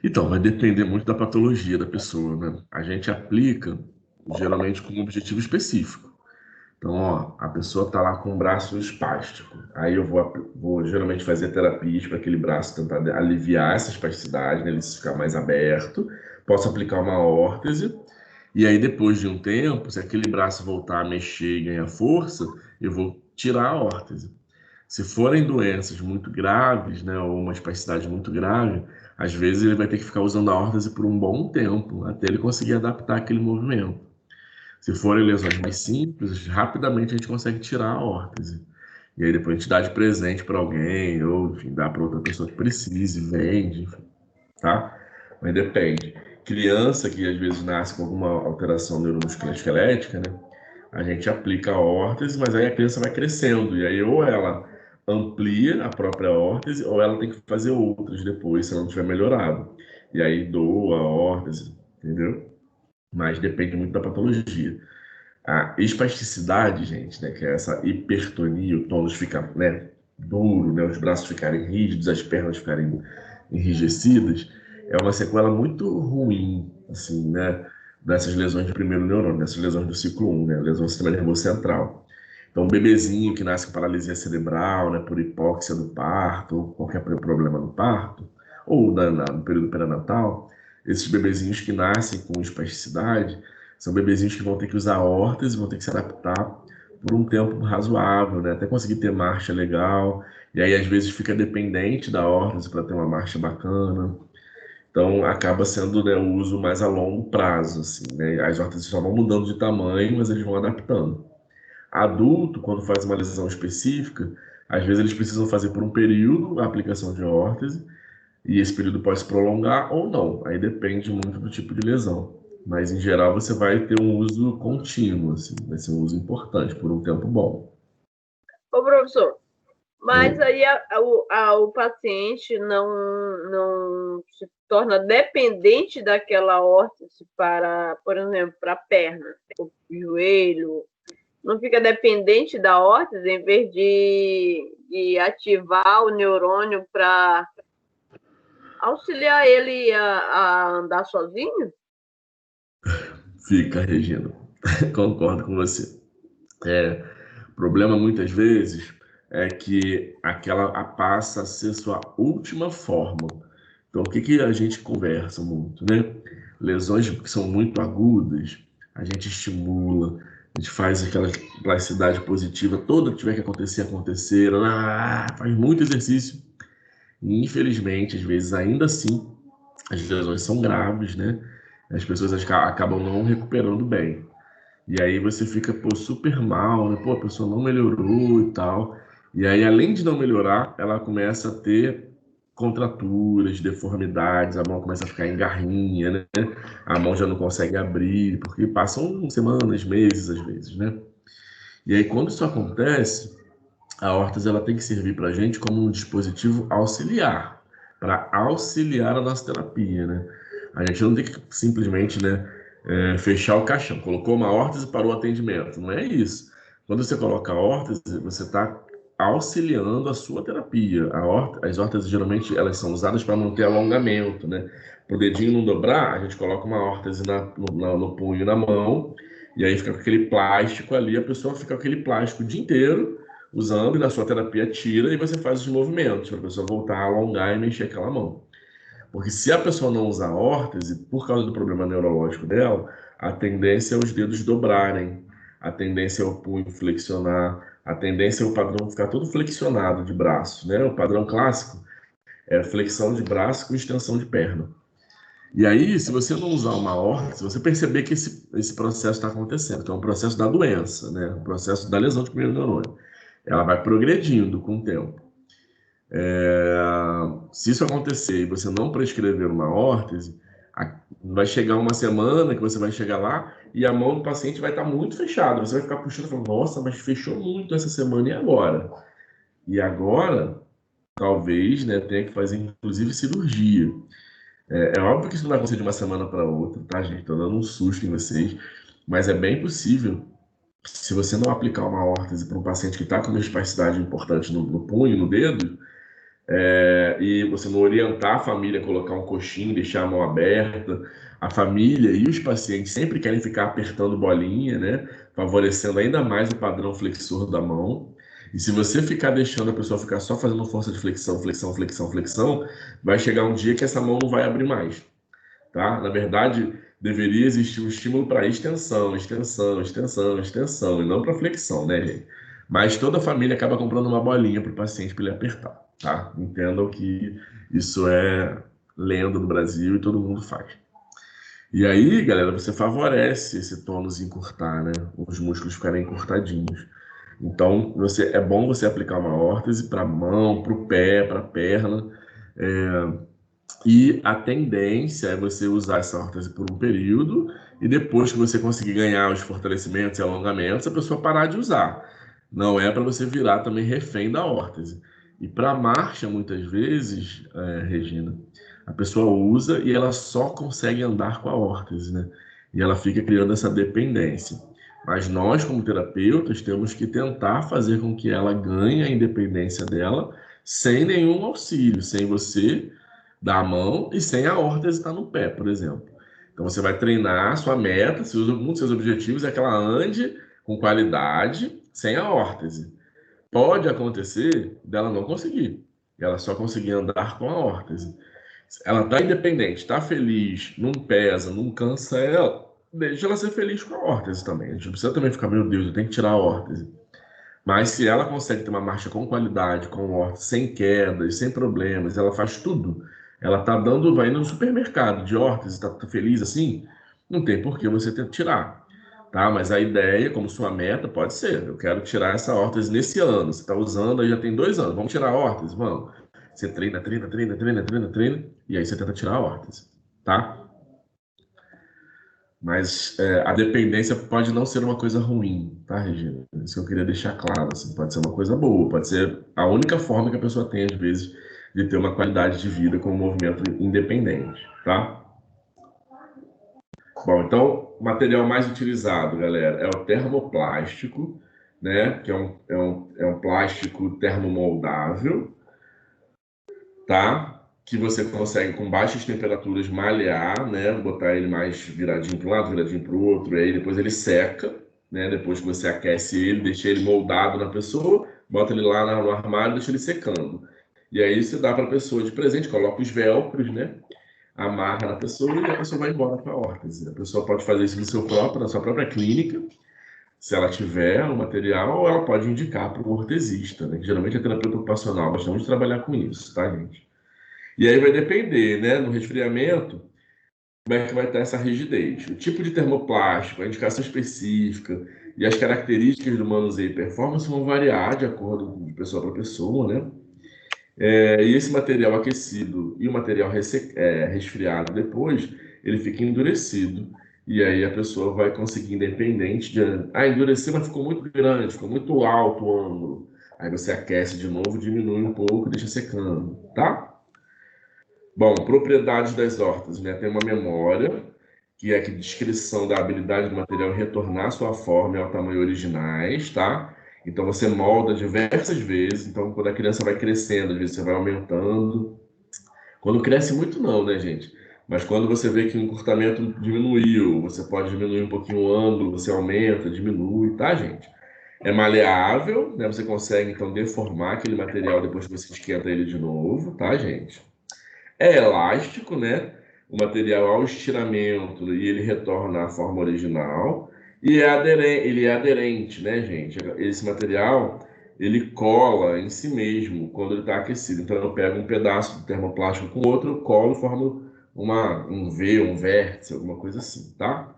Então, vai depender muito da patologia da pessoa, né? A gente aplica geralmente com um objetivo específico. Então, ó, a pessoa tá lá com o braço espástico. Aí eu vou geralmente fazer terapias para aquele braço tentar aliviar essa espasticidade, né? Ele ficar mais aberto. Posso aplicar uma órtese. E aí, depois de um tempo, se aquele braço voltar a mexer e ganhar força, eu vou tirar a órtese. Se forem doenças muito graves, né, ou uma espasticidade muito grave, às vezes ele vai ter que ficar usando a órtese por um bom tempo, até ele conseguir adaptar aquele movimento. Se forem lesões mais simples, rapidamente a gente consegue tirar a órtese. E aí depois a gente dá de presente para alguém, ou enfim, dá para outra pessoa que precise, vende, enfim, tá? Mas depende. Criança que às vezes nasce com alguma alteração neuromuscular esquelética, né? A gente aplica a órtese, mas aí a criança vai crescendo, e aí ou ela amplia a própria órtese, ou ela tem que fazer outras depois, se ela não tiver melhorado. E aí doa a órtese, entendeu? Mas depende muito da patologia. A espasticidade, gente, né, que é essa hipertonia, o tônus fica, né, duro, né, os braços ficarem rígidos, as pernas ficarem enrijecidas, é uma sequela muito ruim, assim, né, dessas lesões de primeiro neurônio, dessas lesões do ciclo 1, né, lesão do sistema nervoso central. Então, um bebezinho que nasce com paralisia cerebral, né, por hipóxia do parto, ou qualquer problema no parto, ou no período perinatal, esses bebezinhos que nascem com espasticidade, são bebezinhos que vão ter que usar órtese, vão ter que se adaptar por um tempo razoável, né? Até conseguir ter marcha legal. E aí, às vezes, fica dependente da órtese para ter uma marcha bacana. Então, acaba sendo, né, o uso mais a longo prazo, assim, né? As órteses só vão mudando de tamanho, mas eles vão adaptando. Adulto, quando faz uma lesão específica, às vezes eles precisam fazer por um período a aplicação de órtese, e esse período pode se prolongar ou não. Aí depende muito do tipo de lesão. Mas, em geral, você vai ter um uso contínuo, assim. Vai ser um uso importante por um tempo bom. Ô, professor, mas aí o paciente não se torna dependente daquela órtese para, por exemplo, para a perna, o joelho, não fica dependente da órtese em vez de ativar o neurônio para auxiliar ele a andar sozinho? Fica, Regina. Concordo com você. O problema, muitas vezes, é que aquela passa a ser sua última forma. Então, o que a gente conversa muito, né? Lesões que são muito agudas, a gente estimula, a gente faz aquela plasticidade positiva, toda que tiver que acontecer, acontecer, faz muito exercício. E, infelizmente, às vezes, ainda assim, as lesões são graves, né? As pessoas acabam não recuperando bem. E aí você fica, pô, super mal, né? Pô, a pessoa não melhorou e tal. E aí, além de não melhorar, ela começa a ter contraturas, deformidades, a mão começa a ficar em garrinha, né? A mão já não consegue abrir, porque passam semanas, meses, às vezes, né? E aí, quando isso acontece, a órtese ela tem que servir para a gente como um dispositivo auxiliar, para auxiliar a nossa terapia, né? A gente não tem que simplesmente, né, fechar o caixão. Colocou uma órtese e parou o atendimento. Não é isso. Quando você coloca a órtese, você está auxiliando a sua terapia. As órteses, geralmente, elas são usadas para manter alongamento, né? Para o dedinho não dobrar, a gente coloca uma órtese no punho, na mão, e aí fica com aquele plástico ali, a pessoa fica com aquele plástico o dia inteiro, usando, e na sua terapia tira, e você faz os movimentos, para a pessoa voltar a alongar e mexer aquela mão. Porque se a pessoa não usar órtese, por causa do problema neurológico dela, a tendência é os dedos dobrarem, a tendência é o punho flexionar, a tendência é o padrão ficar todo flexionado de braço, né? O padrão clássico é flexão de braço com extensão de perna. E aí, se você não usar uma órtese, se você perceber que esse processo está acontecendo, que é um processo da doença, né? O processo da lesão de primeiro neurônio, ela vai progredindo com o tempo. Se isso acontecer e você não prescrever uma órtese, vai chegar uma semana que você vai chegar lá e a mão do paciente vai estar muito fechada. Você vai ficar puxando e falando, nossa, mas fechou muito essa semana, e agora? E agora, talvez, né, tenha que fazer, inclusive, cirurgia. É óbvio que isso não vai acontecer de uma semana para outra, tá, gente? Tô dando um susto em vocês, mas é bem possível, se você não aplicar uma órtese para um paciente que está com uma espasticidade importante no punho, no dedo, e você não orientar a família a colocar um coxinho, deixar a mão aberta, a família e os pacientes sempre querem ficar apertando bolinha, né? Favorecendo ainda mais o padrão flexor da mão. E se você ficar deixando a pessoa ficar só fazendo força de flexão, flexão, flexão, flexão, vai chegar um dia que essa mão não vai abrir mais, tá? Na verdade, deveria existir um estímulo para extensão, extensão, extensão, extensão, e não para flexão, né, gente? Mas toda a família acaba comprando uma bolinha para o paciente para ele apertar, tá? Entendam que isso é lenda do Brasil e todo mundo faz. E aí, galera, você favorece esse tônus encurtar, né? Os músculos ficarem encurtadinhos. Então, é bom você aplicar uma órtese para a mão, para o pé, para a perna. E a tendência é você usar essa órtese por um período e depois que você conseguir ganhar os fortalecimentos e alongamentos, a pessoa parar de usar. Não é para você virar também refém da órtese. E para marcha, muitas vezes, Regina, a pessoa usa e ela só consegue andar com a órtese, né? E ela fica criando essa dependência. Mas nós, como terapeutas, temos que tentar fazer com que ela ganhe a independência dela sem nenhum auxílio, sem você dar a mão e sem a órtese estar no pé, por exemplo. Então você vai treinar a sua meta, um dos seus objetivos é que ela ande com qualidade sem a órtese. Pode acontecer dela não conseguir, ela só conseguir andar com a órtese. Ela está independente, está feliz, não pesa, não cansa ela, deixa ela ser feliz com a órtese também. A gente não precisa também ficar, meu Deus, eu tenho que tirar a órtese. Mas se ela consegue ter uma marcha com qualidade, com órtese, sem quedas, sem problemas, ela faz tudo. Ela vai indo no supermercado de órtese, está feliz assim, não tem por que você ter que tirar. Tá? Mas a ideia, como sua meta, pode ser, eu quero tirar essa órtese nesse ano. Você está usando, aí já tem 2 anos, vamos tirar a órtese? Vamos. Você treina, treina, treina, treina, treina, treina, e aí você tenta tirar a órtese, tá? Mas a dependência pode não ser uma coisa ruim, tá, Regina? Isso eu queria deixar claro, assim, pode ser uma coisa boa, pode ser a única forma que a pessoa tem, às vezes, de ter uma qualidade de vida com um movimento independente, tá? Bom, então, o material mais utilizado, galera, é o termoplástico, né? Que é um plástico termomoldável, tá? Que você consegue, com baixas temperaturas, malear, né? Botar ele mais viradinho para um lado, viradinho para o outro, e aí depois ele seca, né? Depois que você aquece ele, deixa ele moldado na pessoa, bota ele lá no armário, deixa ele secando. E aí você dá para a pessoa de presente, coloca os velcros, né? Amarra na pessoa e a pessoa vai embora para a órtese. A pessoa pode fazer isso na sua própria clínica, se ela tiver o material, ou ela pode indicar para o ortesista, né? Que geralmente é terapeuta ocupacional, gostamos de trabalhar com isso, tá, gente? E aí vai depender, né, no resfriamento, como é que vai estar essa rigidez. O tipo de termoplástico, a indicação específica e as características do manuseio e performance vão variar de acordo de pessoa para pessoa, né? E esse material aquecido e o material resfriado depois, ele fica endurecido. E aí a pessoa vai conseguir, independente de... endureceu, mas ficou muito grande, ficou muito alto o ângulo. Aí você aquece de novo, diminui um pouco, deixa secando, tá? Bom, propriedades das órteses, né? Tem uma memória, que é a descrição da habilidade do material em retornar à sua forma e ao tamanho originais, tá? Então você molda diversas vezes, então quando a criança vai crescendo, às vezes você vai aumentando. Quando cresce muito não, né, gente? Mas quando você vê que o encurtamento diminuiu, você pode diminuir um pouquinho o ângulo, você aumenta, diminui, tá, gente? É maleável, né? Você consegue, então, deformar aquele material depois que você esquenta ele de novo, tá, gente? É elástico, né? O material ao estiramento e ele retorna à forma original. E ele é aderente, né, gente? Esse material, ele cola em si mesmo quando ele está aquecido. Então, eu pego um pedaço do termoplástico com outro, eu colo e formo um V, um vértice, alguma coisa assim, tá?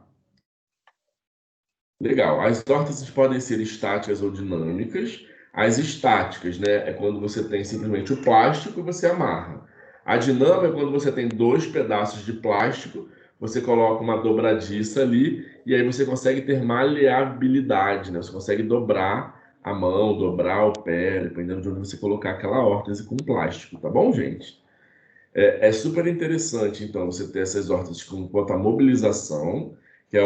Legal. As órteses podem ser estáticas ou dinâmicas. As estáticas, né, é quando você tem simplesmente o plástico e você amarra. A dinâmica é quando você tem 2 pedaços de plástico, você coloca uma dobradiça ali e aí você consegue ter maleabilidade, né? Você consegue dobrar a mão, dobrar o pé, dependendo de onde você colocar aquela órtese com plástico, tá bom, gente? É super interessante, então, você ter essas órteses quanto à mobilização, que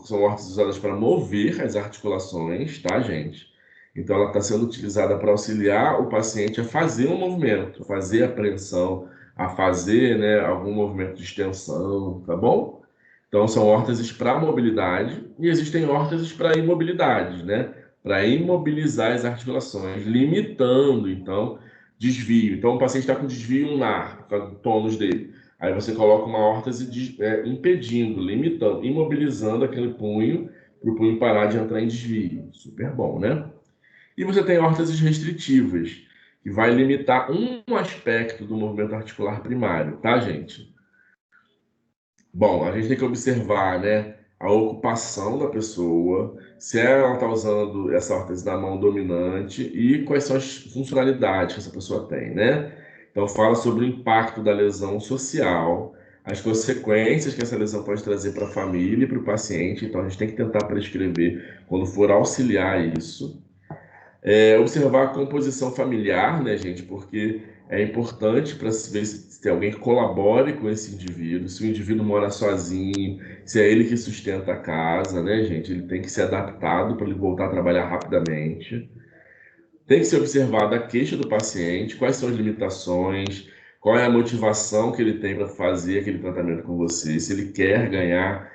são órteses usadas para mover as articulações, tá, gente? Então, ela está sendo utilizada para auxiliar o paciente a fazer um movimento, fazer a preensão, a fazer, né, algum movimento de extensão, tá bom? Então, são órteses para mobilidade e existem órteses para imobilidade, né? Para imobilizar as articulações, limitando, então, desvio. Então, o paciente está com desvio ulnar, por causa do tônus dele. Aí você coloca uma órtese impedindo, limitando, imobilizando aquele punho, para o punho parar de entrar em desvio. Super bom, né? E você tem órteses restritivas, que vai limitar um aspecto do movimento articular primário, tá, gente? Bom, a gente tem que observar, né, a ocupação da pessoa, se ela está usando essa órtese na mão dominante e quais são as funcionalidades que essa pessoa tem, né? Então, fala sobre o impacto da lesão social, as consequências que essa lesão pode trazer para a família e para o paciente. Então, a gente tem que tentar prescrever quando for auxiliar isso. Observar a composição familiar, né, gente? Porque é importante para se ver se tem alguém que colabore com esse indivíduo, se o indivíduo mora sozinho, se é ele que sustenta a casa, né, gente? Ele tem que ser adaptado para ele voltar a trabalhar rapidamente. Tem que ser observada a queixa do paciente, quais são as limitações, qual é a motivação que ele tem para fazer aquele tratamento com você, se ele quer ganhar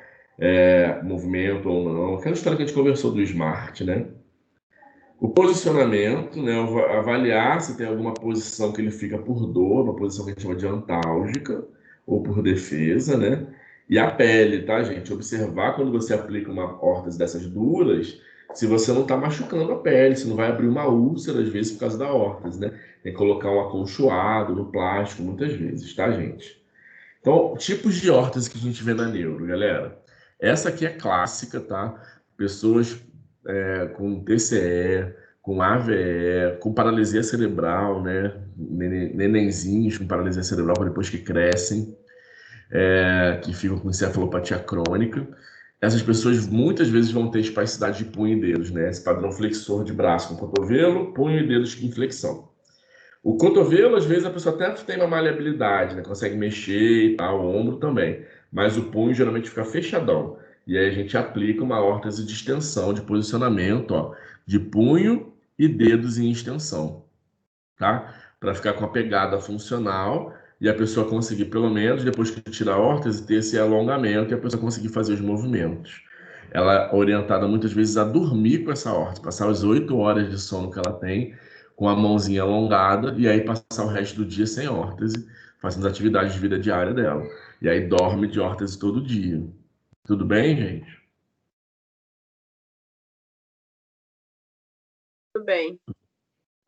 movimento ou não. Aquela história que a gente conversou do SMART, né? O posicionamento, né, avaliar se tem alguma posição que ele fica por dor, uma posição que a gente chama de antálgica, ou por defesa, né? E a pele, tá, gente? Observar quando você aplica uma órtese dessas duras, se você não está machucando a pele, se não vai abrir uma úlcera, às vezes, por causa da órtese, né? Tem que colocar um acolchoado no plástico, muitas vezes, tá, gente? Então, tipos de órtese que a gente vê na neuro, galera. Essa aqui é clássica, tá? Pessoas com TCE, com AVE, com paralisia cerebral, né? Nenenzinhos com paralisia cerebral depois que crescem, que ficam com encefalopatia crônica. Essas pessoas muitas vezes vão ter espasticidade de punho e dedos, né? Esse padrão flexor de braço com cotovelo, punho e dedos em flexão. O cotovelo, às vezes, a pessoa até tem uma maleabilidade, né? Consegue mexer e tal, o ombro também. Mas o punho geralmente fica fechadão. E aí a gente aplica uma órtese de extensão, de posicionamento, ó, de punho e dedos em extensão, tá? Para ficar com a pegada funcional e a pessoa conseguir, pelo menos, depois que tirar a órtese, ter esse alongamento e a pessoa conseguir fazer os movimentos. Ela é orientada muitas vezes a dormir com essa órtese, passar as 8 horas de sono que ela tem com a mãozinha alongada e aí passar o resto do dia sem órtese, fazendo as atividades de vida diária dela. E aí dorme de órtese todo dia. Tudo bem, gente? Tudo bem.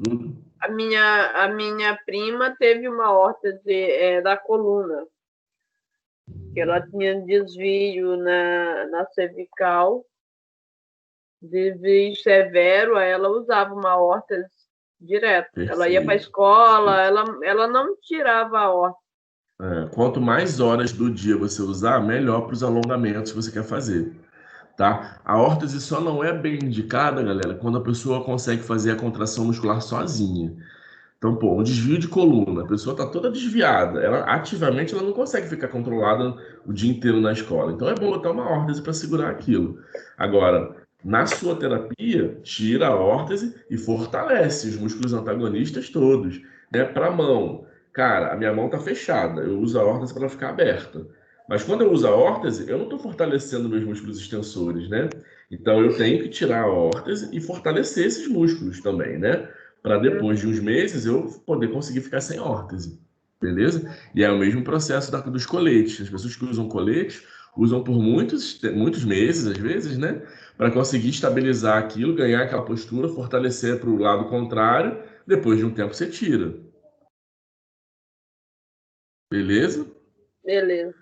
Tudo. A minha prima teve uma órtese da coluna, que ela tinha desvio na cervical, desvio severo, aí ela usava uma órtese direto. Perfeito. Ela ia para a escola, ela não tirava a órtese. Quanto mais horas do dia você usar, melhor para os alongamentos que você quer fazer, tá? A órtese só não é bem indicada, galera, quando a pessoa consegue fazer a contração muscular sozinha. Então, pô, um desvio de coluna, a pessoa está toda desviada, ela ativamente ela não consegue ficar controlada o dia inteiro na escola. Então é bom botar uma órtese para segurar aquilo. Agora, na sua terapia, tira a órtese e fortalece os músculos antagonistas todos, né? Para a mão, cara, a minha mão está fechada, eu uso a órtese para ela ficar aberta. Mas quando eu uso a órtese, eu não estou fortalecendo meus músculos extensores, né? Então eu tenho que tirar a órtese e fortalecer esses músculos também, né? Para depois de uns meses eu poder conseguir ficar sem órtese, beleza? E é o mesmo processo dos coletes. As pessoas que usam coletes usam por muitos meses, às vezes, né? Para conseguir estabilizar aquilo, ganhar aquela postura, fortalecer para o lado contrário, depois de um tempo você tira. Beleza? Beleza.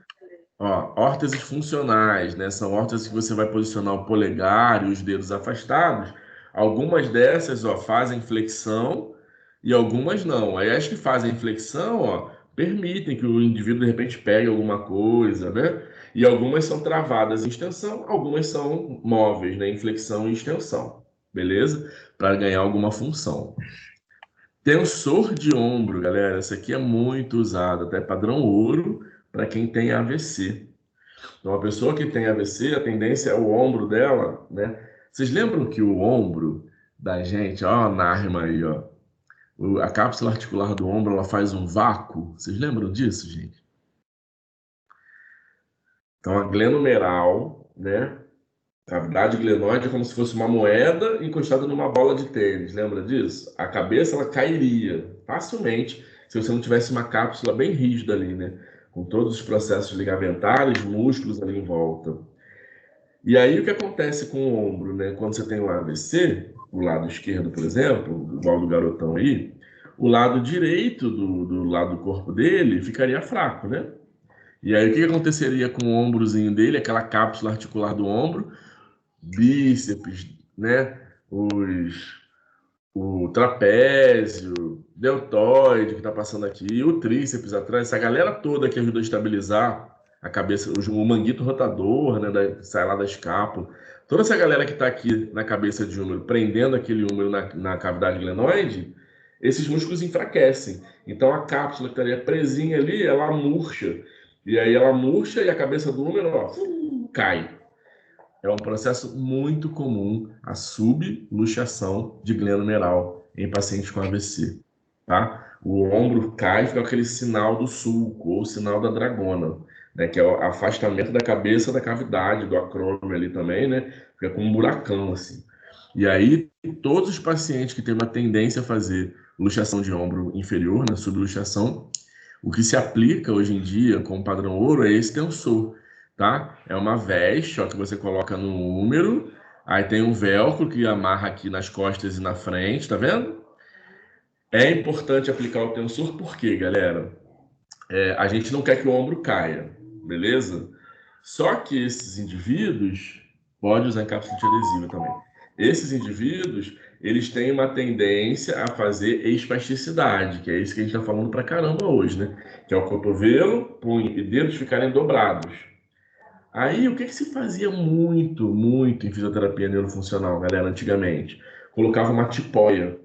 Ó, órteses funcionais, né? São órteses que você vai posicionar o polegar e os dedos afastados. Algumas dessas, ó, fazem flexão e algumas não. Aí as que fazem flexão, ó, permitem que o indivíduo de repente pegue alguma coisa, né? E algumas são travadas em extensão, algumas são móveis, né? Em flexão e extensão, beleza? Para ganhar alguma função. Tensor de ombro, galera, essa aqui é muito usada, até padrão ouro para quem tem AVC. Então, a pessoa que tem AVC, a tendência é o ombro dela, né? Vocês lembram que o ombro da gente, ó, a Narma aí, ó, a cápsula articular do ombro, ela faz um vácuo? Vocês lembram disso, gente? Então, a glenomeral, né? Cavidade glenoide é como se fosse uma moeda encostada numa bola de tênis, lembra disso? A cabeça, ela cairia facilmente se você não tivesse uma cápsula bem rígida ali, né? Com todos os processos ligamentares, músculos ali em volta. E aí o que acontece com o ombro, né? Quando você tem um AVC, o lado esquerdo, por exemplo, igual do garotão aí, o lado direito do lado do corpo dele ficaria fraco, né? E aí o que aconteceria com o ombrozinho dele, aquela cápsula articular do ombro, bíceps, né? O trapézio, deltoide que está passando aqui, o tríceps atrás, essa galera toda que ajuda a estabilizar a cabeça, o manguito rotador, né, que sai lá da escápula, toda essa galera que está aqui na cabeça de húmero, prendendo aquele húmero na cavidade glenoide, esses músculos enfraquecem. Então a cápsula que estaria presinha ali, ela murcha. E aí ela murcha e a cabeça do húmero, ó, cai. É um processo muito comum a subluxação de glenomeral em pacientes com AVC, tá? O ombro cai, fica aquele sinal do sulco ou sinal da dragona, né? Que é o afastamento da cabeça da cavidade, do acrômio ali também, né? Fica com um buracão assim. E aí, todos os pacientes que têm uma tendência a fazer luxação de ombro inferior, né? Subluxação, o que se aplica hoje em dia como padrão ouro é esse tensor, tá? É uma veste, ó, que você coloca no húmero, aí tem um velcro que amarra aqui nas costas e na frente, tá vendo? É importante aplicar o tensor, por quê, galera? A gente não quer que o ombro caia, beleza? Só que esses indivíduos, pode usar encapsulante adesiva também, esses indivíduos, eles têm uma tendência a fazer espasticidade, que é isso que a gente está falando pra caramba hoje, né? Que é o cotovelo, punho e dedos ficarem dobrados. Aí, o que se fazia muito, muito em fisioterapia neurofuncional, galera, antigamente? Colocava uma tipóia.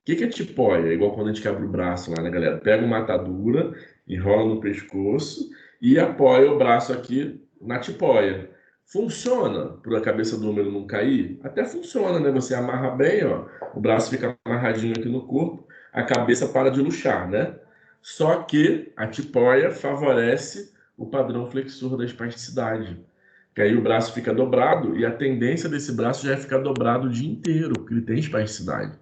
O que é tipóia? É igual quando a gente quebra o braço lá, né, galera? Pega uma atadura, enrola no pescoço e apoia o braço aqui na tipóia. Funciona para a cabeça do húmero não cair? Até funciona, né? Você amarra bem, ó, o braço fica amarradinho aqui no corpo, a cabeça para de luxar, né? Só que a tipóia favorece o padrão flexor da espasticidade. Que aí o braço fica dobrado e a tendência desse braço já é ficar dobrado o dia inteiro, porque ele tem espasticidade.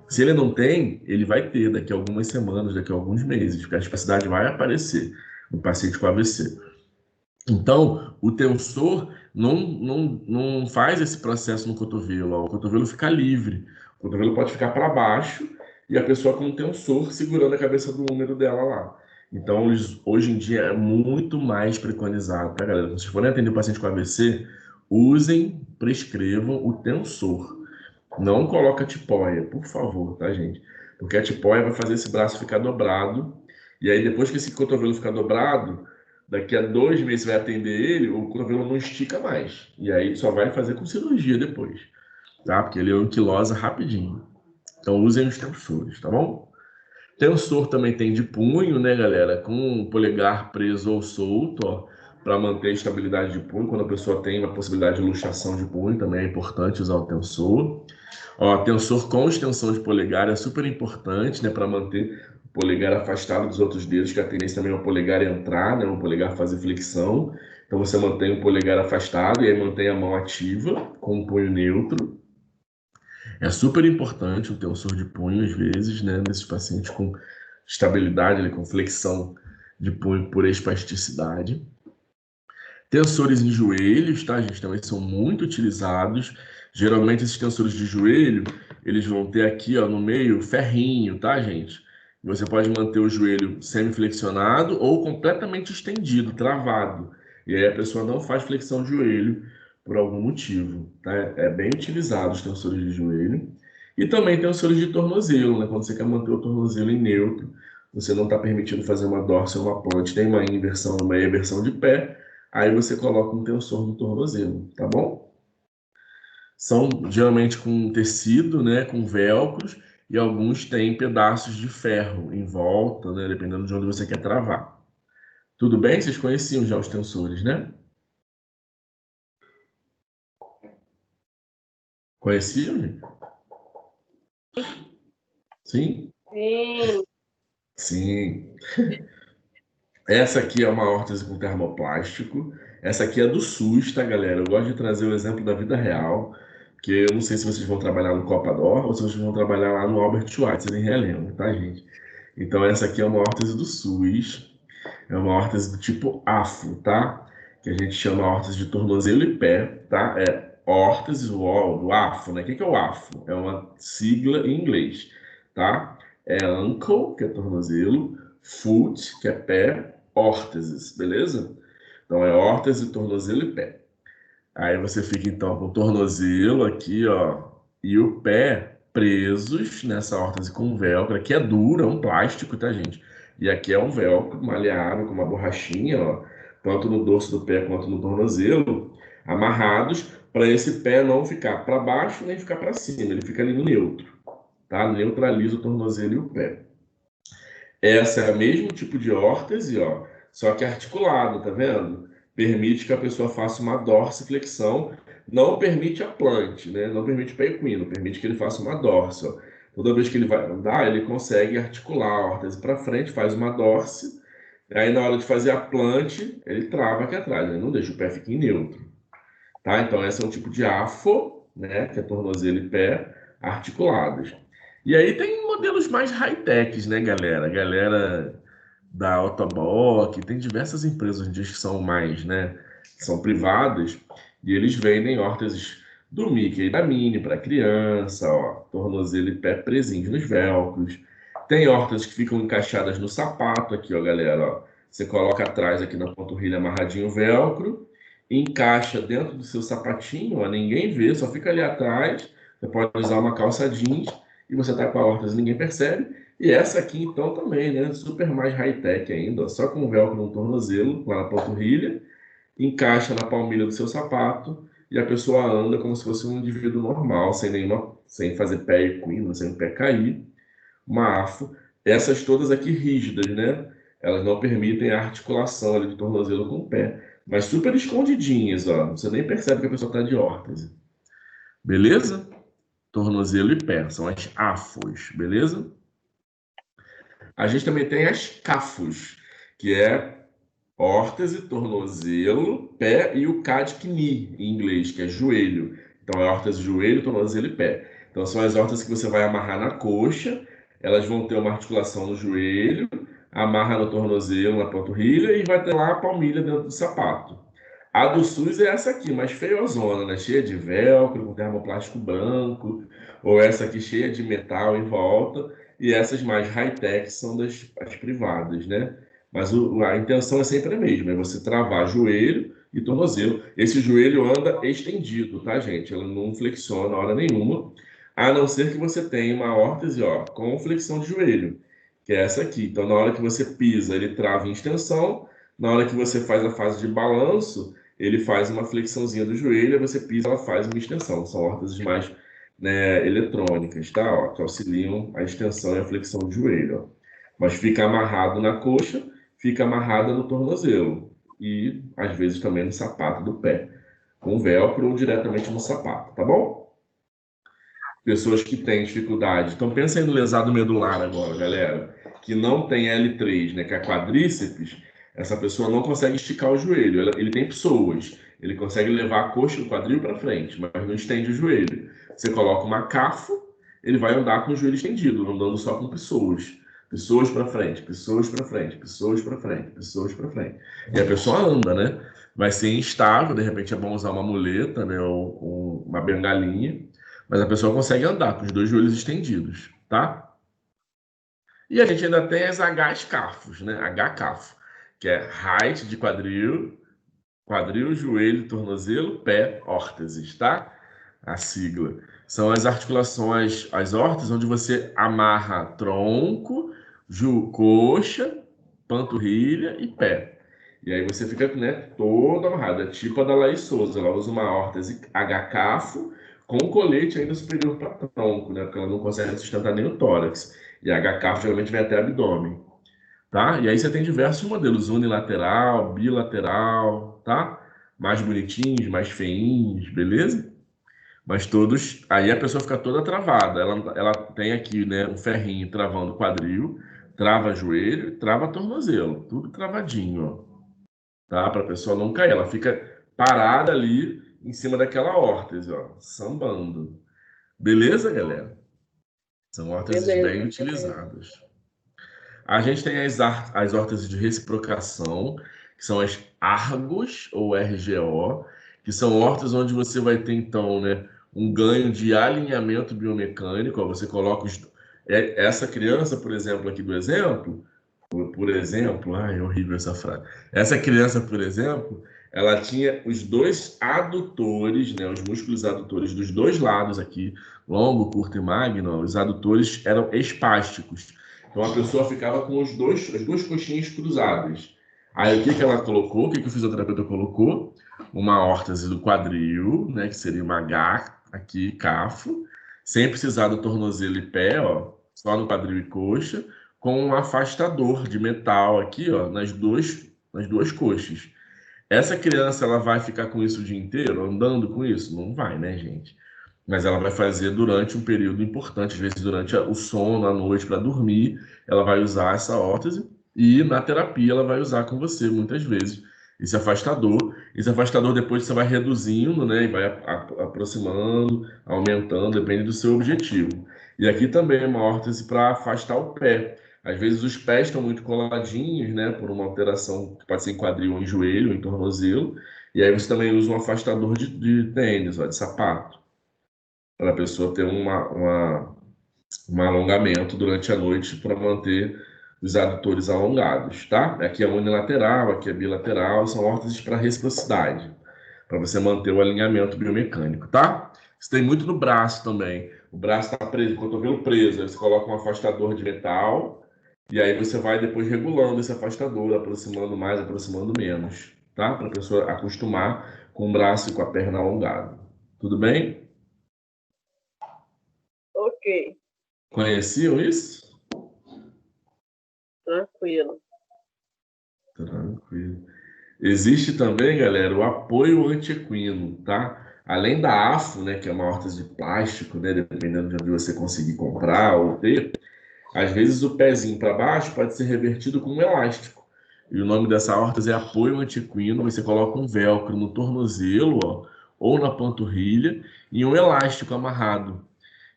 Se ele não tem, ele vai ter daqui a algumas semanas, daqui a alguns meses, porque a espasticidade vai aparecer no paciente com AVC. Então, o tensor não faz esse processo no cotovelo. Ó. O cotovelo fica livre. O cotovelo pode ficar para baixo e a pessoa com um tensor segurando a cabeça do húmero dela lá. Então, hoje em dia é muito mais preconizado, tá, galera? Se vocês forem atender o paciente com AVC, usem, prescrevam o tensor. Não coloca tipóia, por favor, tá, gente? Porque a tipóia vai fazer esse braço ficar dobrado. E aí, depois que esse cotovelo ficar dobrado, daqui a 2 meses você vai atender ele, o cotovelo não estica mais. E aí só vai fazer com cirurgia depois, tá? Porque ele anquilosa rapidinho. Então usem os tensores, tá bom? Tensor também tem de punho, né, galera? Com o polegar preso ou solto, ó, para manter a estabilidade de punho. Quando a pessoa tem uma possibilidade de luxação de punho, também é importante usar o tensor. Ó, tensor com extensão de polegar é super importante, né, para manter o polegar afastado dos outros dedos, que a tendência também é o polegar entrar, né, o polegar fazer flexão. Então você mantém o polegar afastado e aí mantém a mão ativa com o punho neutro. É super importante o tensor de punho, às vezes, né, nesses pacientes com estabilidade, com flexão de punho por espasticidade. Tensores em joelhos, tá, gente? Também são muito utilizados. Geralmente, esses tensores de joelho, eles vão ter aqui, ó, no meio, ferrinho, tá, gente? Você pode manter o joelho semiflexionado ou completamente estendido, travado. E aí a pessoa não faz flexão de joelho por algum motivo, tá? É bem utilizado os tensores de joelho. E também tem tensores de tornozelo, né? Quando você quer manter o tornozelo em neutro, você não está permitindo fazer uma dorsal ou uma ponte, tem uma inversão, uma eversão de pé, aí você coloca um tensor no tornozelo, tá bom? São geralmente com tecido, né? Com velcros, e alguns têm pedaços de ferro em volta, né? Dependendo de onde você quer travar. Tudo bem? Vocês conheciam já os tensores, né? Conheciam, gente? Sim? Sim. Sim. Essa aqui é uma órtese com termoplástico. Essa aqui é do SUS, tá, galera? Eu gosto de trazer o exemplo da vida real, porque eu não sei se vocês vão trabalhar no Copador ou se vocês vão trabalhar lá no Albert Schweitzer em Realengo, tá, gente? Então, essa aqui é uma órtese do SUS. É uma órtese do tipo AFO, tá? Que a gente chama órtese de tornozelo e pé, tá? É órtese do AFO, né? O que é o AFO? É uma sigla em inglês, tá? É ankle, que é tornozelo, foot, que é pé, órteses, beleza? Então é órtese, tornozelo e pé. Aí você fica então com o tornozelo aqui, ó, e o pé presos nessa órtese com velcro. Aqui é duro, é um plástico, tá, gente? E aqui é um velcro maleável com uma borrachinha, ó, tanto no dorso do pé quanto no tornozelo, amarrados para esse pé não ficar para baixo nem ficar para cima. Ele fica ali no neutro, tá? Neutraliza o tornozelo e o pé. Essa é o mesmo tipo de órtese, ó, só que articulado, tá vendo? Permite que a pessoa faça uma dorsiflexão, não permite a plante, né? Não permite o pé equino, permite que ele faça uma dorse, ó. Toda vez que ele vai andar, ele consegue articular a órtese para frente, faz uma dorse, aí na hora de fazer a plante, ele trava aqui atrás, ele não deixa o pé ficar em neutro, tá? Então esse é um tipo de AFO, né? Que é tornozelo e pé articulados. E aí tem modelos mais high-techs, né, galera? Galera da Autobock, tem diversas empresas hoje em dia que são mais, né, são privadas, e eles vendem órteses do Mickey e da Minnie para criança, ó, tornozelo e pé presinhos nos velcros. Tem órteses que ficam encaixadas no sapato aqui, ó, galera, ó. Você coloca atrás aqui na panturrilha amarradinho o velcro, encaixa dentro do seu sapatinho, ó, ninguém vê, só fica ali atrás. Você pode usar uma calça jeans e você tá com a órtese, ninguém percebe. E essa aqui, então, também, né? Super mais high-tech ainda, ó, só com velcro no tornozelo, lá na panturrilha, encaixa na palmilha do seu sapato e a pessoa anda como se fosse um indivíduo normal, sem fazer pé equino, sem o pé cair. Uma AFO. Essas todas aqui rígidas, né? Elas não permitem a articulação ali do tornozelo com o pé, mas super escondidinhas, ó. Você nem percebe que a pessoa está de órtese. Beleza? Tornozelo e pé, são as AFOs, beleza? A gente também tem as CAFOs, que é órtese, tornozelo, pé e o K de knee, em inglês, que é joelho. Então é órtese, joelho, tornozelo e pé. Então são as órteses que você vai amarrar na coxa, elas vão ter uma articulação no joelho, amarra no tornozelo, na panturrilha e vai ter lá a palmilha dentro do sapato. A do SUS é essa aqui, mais feiozona, né? Cheia de velcro, com termoplástico branco, ou essa aqui cheia de metal em volta, e essas mais high-tech são as privadas, né? Mas a intenção é sempre a mesma, é você travar joelho e tornozelo. Esse joelho anda estendido, tá, gente? Ele não flexiona hora nenhuma, a não ser que você tenha uma órtese, ó, com flexão de joelho, que é essa aqui. Então, na hora que você pisa, ele trava em extensão, na hora que você faz a fase de balanço, ele faz uma flexãozinha do joelho, aí você pisa, ela faz uma extensão. São órteses mais, né, eletrônicas, tá? Ó, que auxiliam a extensão e a flexão do joelho, ó. Mas fica amarrado na coxa, fica amarrada no tornozelo e às vezes também no sapato do pé, com velcro ou diretamente no sapato, tá bom? Pessoas que têm dificuldade. Então pensa aí no lesado medular agora, galera, que não tem L3, né, que é quadríceps. Essa pessoa não consegue esticar o joelho. Ele tem psoas. Ele consegue levar a coxa, o quadril para frente, mas não estende o joelho. Você coloca uma CAFO, ele vai andar com o joelho estendido, andando só com psoas. Pessoas para frente, pessoas para frente, pessoas para frente, pessoas para frente. E a pessoa anda, né? Vai ser instável, de repente é bom usar uma muleta, né, ou uma bengalinha, mas a pessoa consegue andar com os dois joelhos estendidos, tá? E a gente ainda tem as H-CAFos, né? H-CAFO, que é height de quadril, joelho, tornozelo, pé, órteses, tá? A sigla. São as articulações, as órteses, onde você amarra tronco, coxa, panturrilha e pé. E aí você fica, né, todo amarrado. É tipo a da Laís Souza. Ela usa uma órtese H-CAFO com colete ainda superior para tronco, né? Porque ela não consegue sustentar nem o tórax. E a H-CAFO geralmente vem até abdômen, tá? E aí você tem diversos modelos, unilateral, bilateral, tá? Mais bonitinhos, mais feinhos, beleza? Mas todos, aí a pessoa fica toda travada. Ela tem aqui, né, um ferrinho travando o quadril, trava joelho, trava tornozelo, tudo travadinho, ó, tá? Para a pessoa não cair. Ela fica parada ali em cima daquela órtese, ó, sambando. Beleza, galera? São órteses bem utilizadas. A gente tem as órteses de reciprocação, que são as Argos ou RGO, que são órteses onde você vai ter, então, né, um ganho de alinhamento biomecânico. Ó, você coloca essa criança, por exemplo, aqui do exemplo, por exemplo, ai, horrível essa frase. Essa criança, por exemplo, ela tinha os dois adutores, né, os músculos adutores dos dois lados aqui, longo, curto e magno, os adutores eram espásticos. Então a pessoa ficava com as duas coxinhas cruzadas. Aí o que ela colocou? O que o fisioterapeuta colocou? Uma órtese do quadril, né, que seria uma H aqui, CAFO, sem precisar do tornozelo e pé, ó, só no quadril e coxa, com um afastador de metal aqui, ó, nas duas coxas. Essa criança, ela vai ficar com isso o dia inteiro, andando com isso? Não vai, né, gente? Mas ela vai fazer durante um período importante, às vezes durante o sono, à noite, para dormir, ela vai usar essa órtese e na terapia ela vai usar com você, muitas vezes, esse afastador. Esse afastador depois você vai reduzindo, né, e vai aproximando, aumentando, depende do seu objetivo. E aqui também é uma órtese para afastar o pé. Às vezes os pés estão muito coladinhos, né, por uma alteração que pode ser em quadril ou em joelho, ou em tornozelo. E aí você também usa um afastador de tênis, ó, de sapato, para a pessoa ter um alongamento durante a noite para manter os adutores alongados, tá? Aqui é unilateral, aqui é bilateral, são órteses para reciprocidade, para você manter o alinhamento biomecânico, tá? Isso tem muito no braço também. O braço está preso, cotovelo preso, aí você coloca um afastador de metal e aí você vai depois regulando esse afastador, aproximando mais, aproximando menos, tá? Para a pessoa acostumar com o braço e com a perna alongada. Tudo bem? Ok, Conheciam isso? tranquilo. Tranquilo. Existe também, galera, o apoio antiequino, tá? Além da AFO, né, que é uma órtese de plástico, né, dependendo de onde você conseguir comprar ou ter, às vezes o pezinho para baixo pode ser revertido com um elástico. E o nome dessa órtese é apoio antiequino. Você coloca um velcro no tornozelo, ó, ou na panturrilha e um elástico amarrado.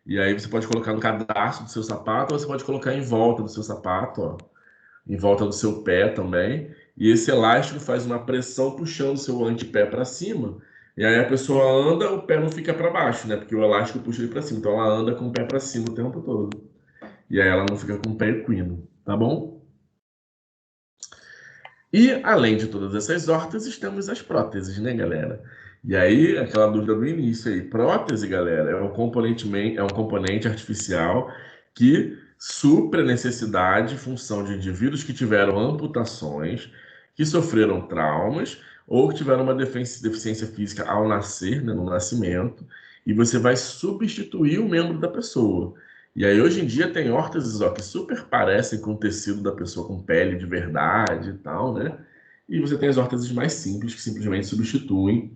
E aí você pode colocar no cadarço do seu sapato ou você pode colocar em volta do seu sapato, ó, em volta do seu pé também. E esse elástico faz uma pressão puxando o seu antepé para cima. E aí a pessoa anda, o pé não fica para baixo, né? Porque o elástico puxa ele para cima. Então ela anda com o pé para cima o tempo todo. E aí ela não fica com o pé equino, tá bom? E além de todas essas órteses, temos as próteses, né, galera? E aí, aquela dúvida do início aí, prótese, galera, é um componente artificial que supre a necessidade e função de indivíduos que tiveram amputações, que sofreram traumas ou que tiveram uma deficiência física ao nascer, né, no nascimento, e você vai substituir o membro da pessoa. E aí, hoje em dia, tem órteses, ó, que super parecem com o tecido da pessoa com pele de verdade e tal, né? E você tem as órteses mais simples, que simplesmente substituem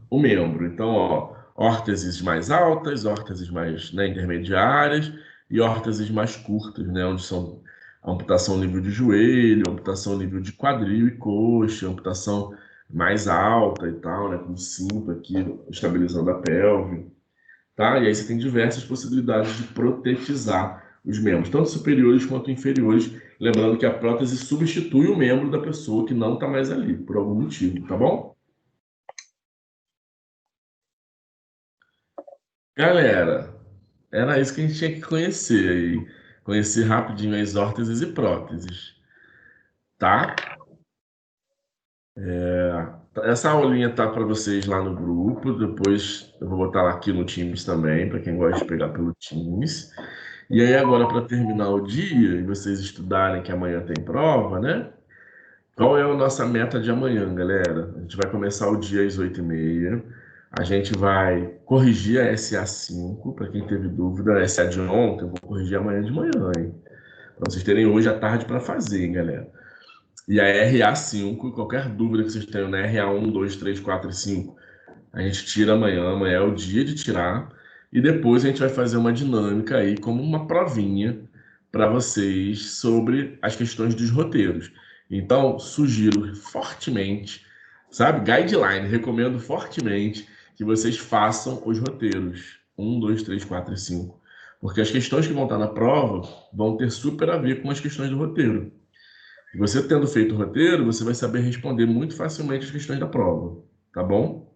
o membro. Então, ó, órteses mais altas, órteses mais, né, intermediárias e órteses mais curtas, né? Onde são amputação nível de joelho, amputação nível de quadril e coxa, amputação mais alta e tal, né? Com cinto aqui, estabilizando a pelve. Tá? E aí você tem diversas possibilidades de protetizar os membros, tanto superiores quanto inferiores, lembrando que a prótese substitui o membro da pessoa que não está mais ali, por algum motivo, tá bom? Galera, era isso que a gente tinha que conhecer. E conhecer rapidinho as órteses e próteses, tá? Essa aulinha tá para vocês lá no grupo, depois eu vou botar aqui no Teams também, para quem gosta de pegar pelo Teams. E aí agora, para terminar o dia e vocês estudarem que amanhã tem prova, né? Qual é a nossa meta de amanhã, galera? A gente vai começar o dia às 8h30. A gente vai corrigir a SA5, para quem teve dúvida, a SA de ontem, eu vou corrigir amanhã de manhã, hein? Para vocês terem hoje à tarde para fazer, hein, galera? E a RA5, qualquer dúvida que vocês tenham na RA1, 2, 3, 4 e 5, a gente tira amanhã. Amanhã é o dia de tirar. E depois a gente vai fazer uma dinâmica aí, como uma provinha para vocês sobre as questões dos roteiros. Então, sugiro fortemente, sabe? Guideline, recomendo fortemente que vocês façam os roteiros. 1, 2, 3, 4 e 5. Porque as questões que vão estar na prova vão ter super a ver com as questões do roteiro. E você tendo feito o roteiro, você vai saber responder muito facilmente as questões da prova, tá bom?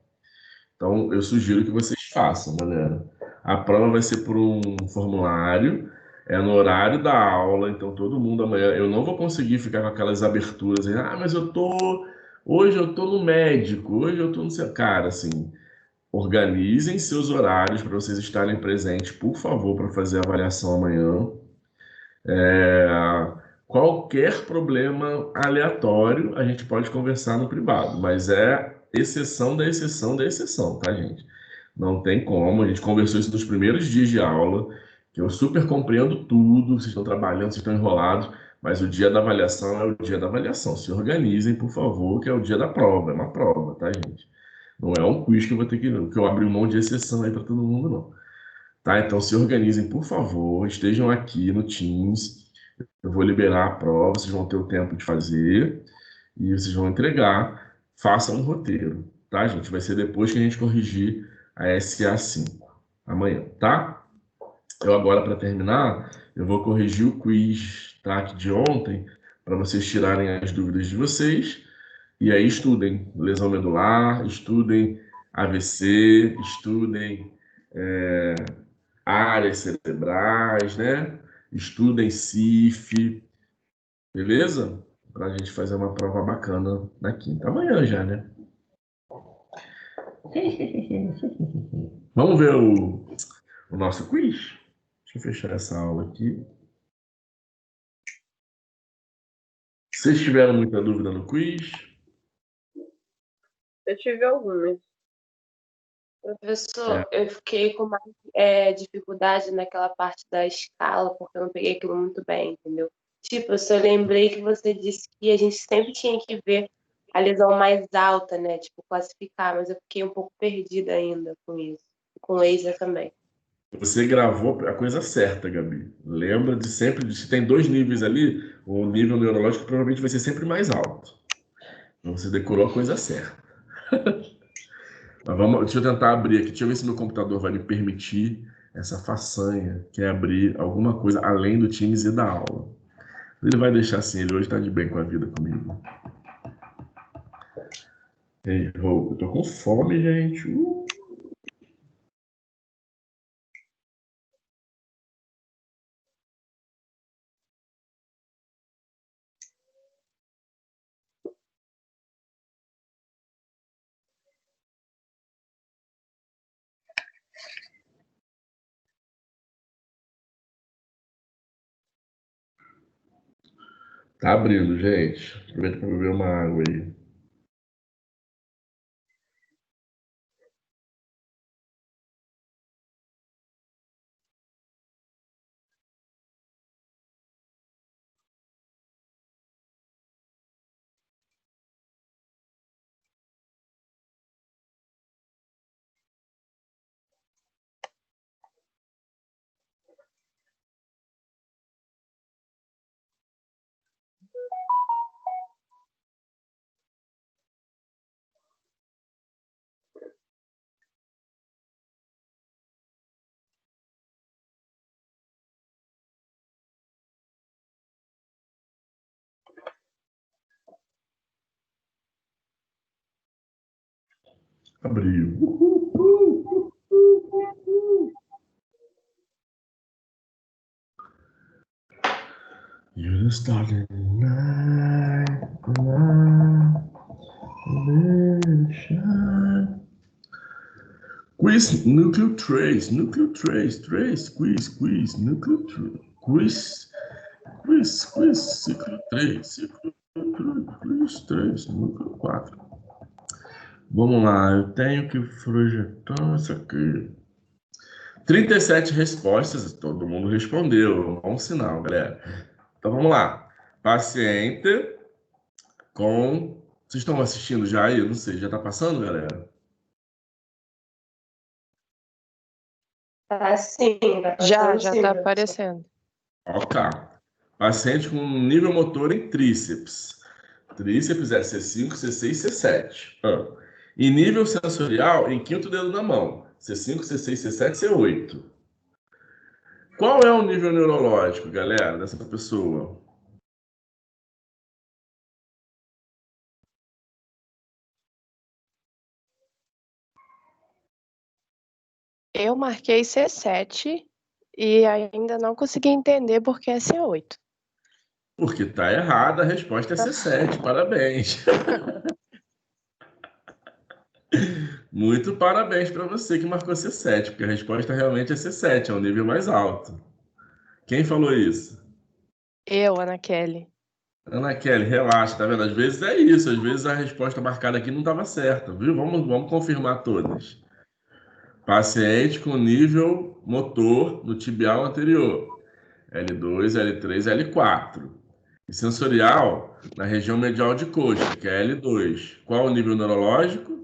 Então, eu sugiro que vocês façam, galera. A prova vai ser por um formulário, é no horário da aula, então todo mundo amanhã. Eu não vou conseguir ficar com aquelas aberturas aí, mas hoje eu tô no médico, hoje eu tô no seu. Cara, assim, organizem seus horários para vocês estarem presentes, por favor, para fazer a avaliação amanhã. Qualquer problema aleatório a gente pode conversar no privado, mas é exceção da exceção da exceção, tá, gente? Não tem como. A gente conversou isso nos primeiros dias de aula, que eu super compreendo tudo, vocês estão trabalhando, vocês estão enrolados, mas o dia da avaliação é o dia da avaliação. Se organizem, por favor, que é o dia da prova, é uma prova, tá, gente? Não é um quiz que eu vou ter que eu abri mão de exceção aí para todo mundo, não. Tá? Então se organizem, por favor, estejam aqui no Teams. Eu vou liberar a prova, vocês vão ter o tempo de fazer e vocês vão entregar. Façam um roteiro, tá, gente? Vai ser depois que a gente corrigir a SA5 amanhã, tá? Eu agora, para terminar, eu vou corrigir o quiz, tá, aqui de ontem, para vocês tirarem as dúvidas de vocês. E aí estudem lesão medular, estudem AVC, estudem áreas cerebrais, né? Estudem CIF, beleza? Para a gente fazer uma prova bacana na quinta. Amanhã já, né? Vamos ver o nosso quiz? Deixa eu fechar essa aula aqui. Vocês tiveram muita dúvida no quiz? Eu tive algumas. Professor, eu fiquei com mais dificuldade naquela parte da escala, porque eu não peguei aquilo muito bem, entendeu? Tipo, eu só lembrei que você disse que a gente sempre tinha que ver a lesão mais alta, né? Tipo, classificar, mas eu fiquei um pouco perdida ainda com isso. Com laser também. Você gravou a coisa certa, Gabi. Lembra de sempre, se tem 2 níveis ali, o nível neurológico provavelmente vai ser sempre mais alto. Então você decorou a coisa certa. Mas deixa eu tentar abrir aqui, deixa eu ver se meu computador vai me permitir essa façanha, que é abrir alguma coisa além do Teams e da aula. Ele vai deixar assim, ele hoje está de bem com a vida comigo. Eu tô com fome, gente. Tá abrindo, gente. Aproveita para beber uma água aí. Abriu. You're the star in the night, shine. Quiz, núcleo 3, quiz, núcleo 3, ciclo 3, quiz 3, núcleo 4. Vamos lá, eu tenho que projetar isso aqui. 37 respostas, todo mundo respondeu, bom sinal, galera. Então vamos lá. Paciente com... Vocês estão assistindo já aí? Eu não sei, já está passando, galera? Tá sim, tá Já passando sim, está professor. aparecendo. Ok. Paciente com nível motor em tríceps. Tríceps é C5, C6, C7. E nível sensorial em quinto dedo na mão. C5, C6, C7, C8. Qual é o nível neurológico, galera, dessa pessoa? Eu marquei C7 e ainda não consegui entender porque é C8. Porque tá errada, a resposta é C7. Parabéns. Muito parabéns para você que marcou C7, porque a resposta realmente é C7, é o nível mais alto. Quem falou isso? Eu, Ana Kelly. Ana Kelly, relaxa, tá vendo? Às vezes é isso, às vezes a resposta marcada aqui não estava certa, viu? Vamos confirmar todas. Paciente com nível motor no tibial anterior. L2, L3, L4. E sensorial na região medial de coxa, que é L2. Qual o nível neurológico?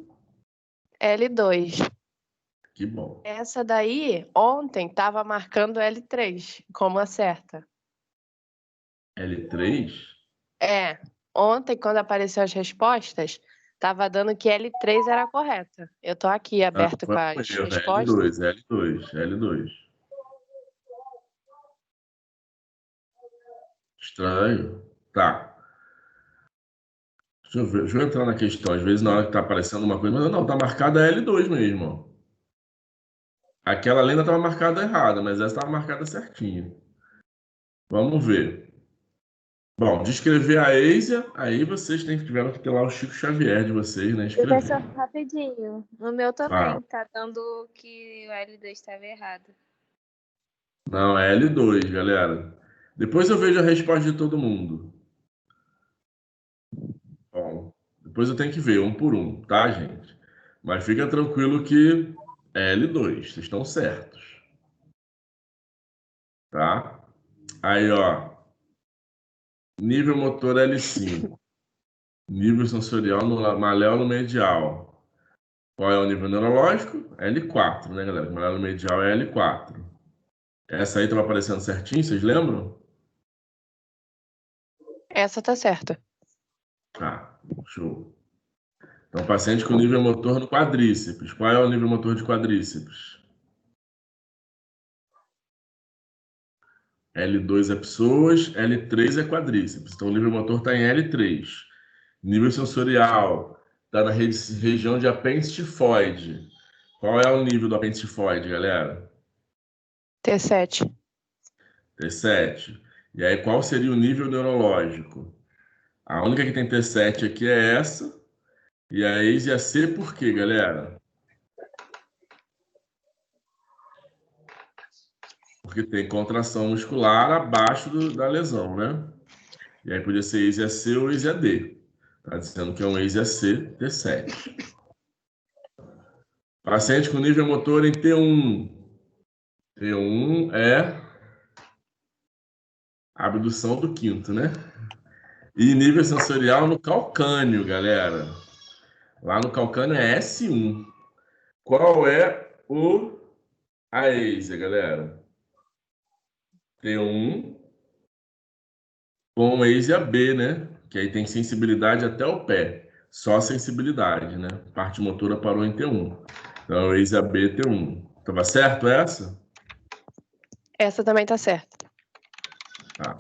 L2. Que bom. Essa daí, ontem, estava marcando L3 como a certa. L3? É, ontem, quando apareceu as respostas, estava dando que L3 era a correta. Eu tô aqui aberto Foi com um as erro, respostas. L2. Estranho. Tá. Deixa eu entrar na questão. Às vezes, na hora que tá aparecendo uma coisa, mas não, tá marcada L2 mesmo. Ó. Aquela lenda estava marcada errada, mas essa estava marcada certinho. Vamos ver. Bom, descrever a Eisia, aí vocês tiveram que ter lá o Chico Xavier de vocês, né? Escrever. Professor, rapidinho. No meu Fala. também, tá dando que o L2 estava errado. Não, é L2, galera. Depois eu vejo a resposta de todo mundo. Bom, depois eu tenho que ver um por um, tá, gente? Mas fica tranquilo que é L2, vocês estão certos. Tá? Aí, ó. Nível motor L5. Nível sensorial no maléolo medial. Qual é o nível neurológico? L4, né, galera? O maléolo medial é L4. Essa aí estava aparecendo certinho, vocês lembram? Essa tá certa. Ah, show. Então, paciente com nível motor no quadríceps. Qual é o nível motor de quadríceps? L2 é pessoas, L3 é quadríceps. Então, o nível motor está em L3. Nível sensorial está na região de apêndice tifoide. Qual é o nível do apêndice tifoide, galera? T7. T7. E aí, qual seria o nível neurológico? A única que tem T7 aqui é essa. E a Eisia C por quê, galera? Porque tem contração muscular abaixo da lesão, né? E aí podia ser Eisia C ou Eisia D. Tá dizendo que é um Eisia C T7. Paciente com nível motor em T1. T1 é a abdução do quinto, né? E nível sensorial no calcâneo, galera. Lá no calcâneo é S1. Qual é a Eisia, galera? T1 com Eisia B, né? Que aí tem sensibilidade até o pé. Só sensibilidade, né? Parte motora parou em T1. Então, Eisia B, T1. Tava certo essa? Essa também tá certa. Tá.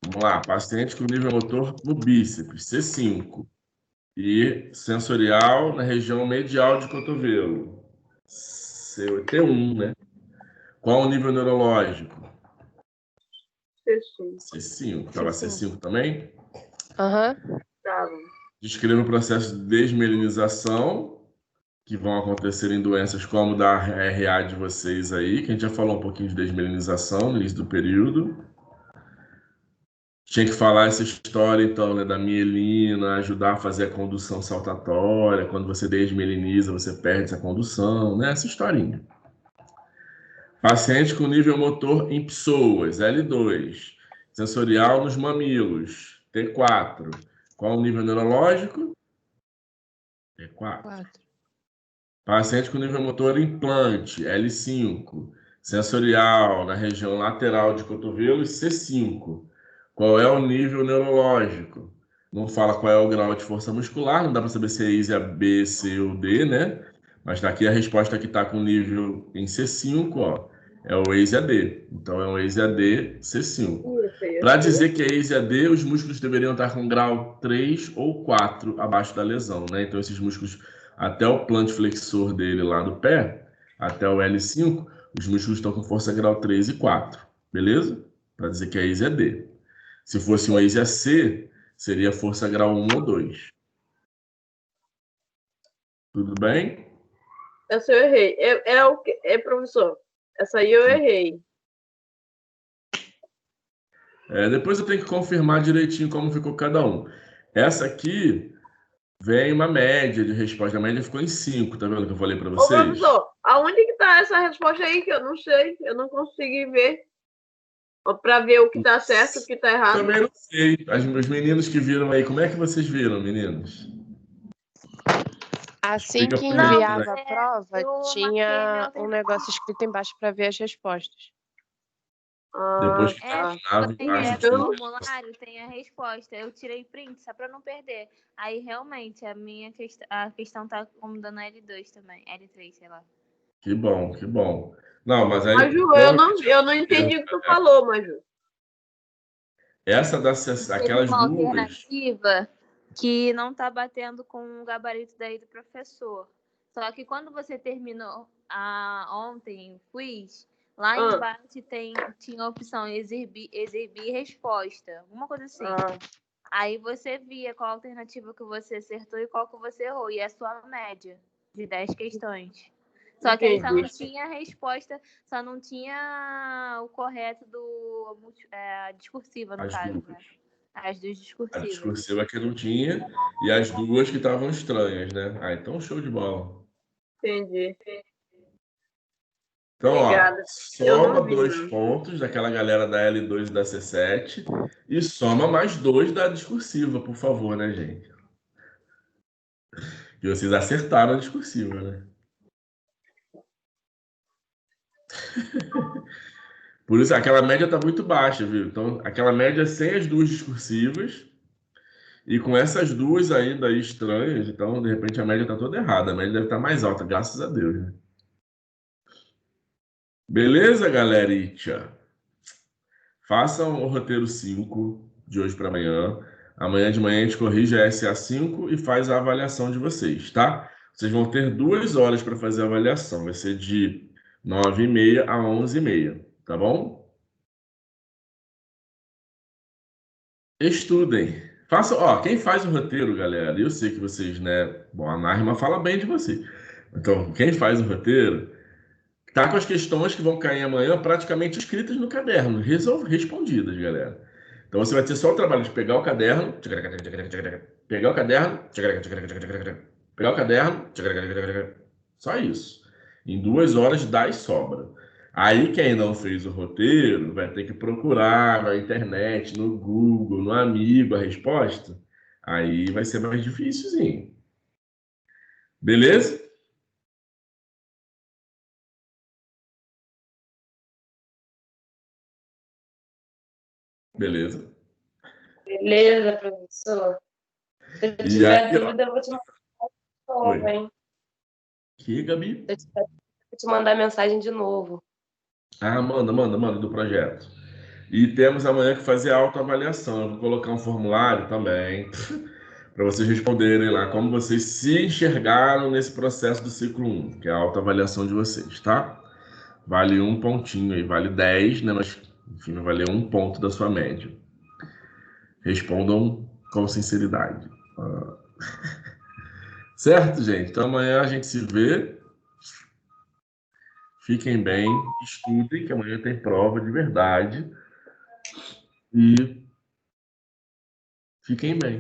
Vamos lá. Paciente com nível motor no bíceps, C5. E sensorial na região medial de cotovelo. T1, né? Qual o nível neurológico? C5. Tava C5 também? Aham. Tava. Descreva o processo de desmelinização que vão acontecer em doenças como da RA de vocês aí, que a gente já falou um pouquinho de desmelinização no início do período. Tinha que falar essa história, então, né, da mielina, ajudar a fazer a condução saltatória. Quando você desmeliniza, você perde essa condução, né? Essa historinha. Paciente com nível motor em pessoas, L2. Sensorial nos mamilos, T4. Qual o nível neurológico? T4. 4. Paciente com nível motor implante, L5. Sensorial na região lateral de cotovelos, C5. Qual é o nível neurológico? Não fala qual é o grau de força muscular, não dá para saber se é ISA B, C ou D, né? Mas daqui a resposta que está com nível em C5, ó, é o EISA-D. Então é um EISA-D C5. Para dizer que é EISA-D, os músculos deveriam estar com grau 3 ou 4 abaixo da lesão, né? Então esses músculos, até o plantar-flexor dele lá do pé, até o L5, os músculos estão com força grau 3 e 4, beleza? Para dizer que é EISA-D. Se fosse um EISA-C, seria força grau 1 ou 2. Tudo bem? Essa eu errei. Professor? Essa aí eu errei. Depois eu tenho que confirmar direitinho como ficou cada um. Essa aqui vem uma média de resposta. A média ficou em 5, tá vendo que eu falei para Ô, vocês? professor, aonde que tá essa resposta aí que eu não sei? Eu não consegui ver. Para ver o que tá certo e o que tá errado. Também não sei. Os meninos que viram aí, como é que vocês viram, meninos? Assim Fica que por enviava dentro, a prova, eu tinha marquei um meu negócio escrito embaixo para ver as respostas. Depois que É, terminava, tem embaixo no tinha- formulário, tem a resposta. Eu tirei print só para não perder. Aí realmente a questão tá como dando L2 também, L3, sei lá. Que bom, que bom. Não, mas aí. Maju, eu não entendi o que tu falou, Maju. Essa Teve aquelas uma duas. alternativa que não tá batendo com o gabarito daí do professor. Só que quando você terminou ontem o quiz, lá embaixo tinha a opção exibir resposta, alguma coisa assim. Aí você via qual alternativa que você acertou e qual que você errou. E é a sua média de 10 questões. Só que aí só não tinha a resposta, só não tinha o correto a discursiva, no As caso. duas. Né? As duas A discursivas. discursiva que não tinha e as duas que estavam estranhas, né? Então show de bola. Entendi. Então, Obrigada. ó, soma 2 pontos daquela galera da L2 e da C7 e soma mais 2 da discursiva, por favor, né, gente? E vocês acertaram a discursiva, né? Por isso, aquela média tá muito baixa, viu? Então, aquela média sem as duas discursivas e com essas duas ainda aí estranhas, então, de repente, a média tá toda errada. A média deve estar mais alta, graças a Deus, né? Beleza, galeritia? Façam o roteiro 5 de hoje para amanhã. Amanhã de manhã a gente corrige a SA5 e faz a avaliação de vocês, tá? Vocês vão ter 2 horas para fazer a avaliação. Vai ser de 9h30 a 11h30, tá bom? Estudem. Façam, ó, quem faz o roteiro, galera, eu sei que vocês, né? Bom, a Narma fala bem de você. Então, quem faz o roteiro tá com as questões que vão cair amanhã praticamente escritas no caderno, respondidas, galera. Então você vai ter só o trabalho de pegar o caderno, pegar o caderno, pegar o caderno, só isso. Em 2 horas dá e sobra. Aí quem não fez o roteiro vai ter que procurar na internet, no Google, no Amigo a resposta. Aí vai ser mais difícilzinho. Beleza? Beleza. Beleza, professor. Se eu tiver dúvida, eu vou te mandar de novo, hein? Que, Gabi? Se eu tiver dúvida, eu vou te mandar mensagem de novo. Ah, manda do projeto. E temos amanhã que fazer a autoavaliação. Eu vou colocar um formulário também para vocês responderem lá como vocês se enxergaram nesse processo do ciclo 1, que é a autoavaliação de vocês, tá? Vale 1 pontinho aí, vale 10, né? Mas Enfim, vai valer 1 ponto da sua média. Respondam com sinceridade. Certo, gente? Então amanhã a gente se vê. Fiquem bem, estudem, que amanhã tem prova de verdade. E fiquem bem.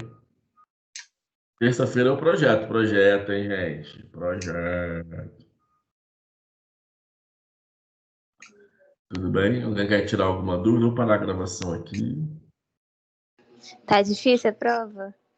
Terça-feira é o projeto. Projeto, hein, gente? Projeto. Tudo bem? Alguém quer tirar alguma dúvida? Vou parar a gravação aqui. Tá difícil a prova?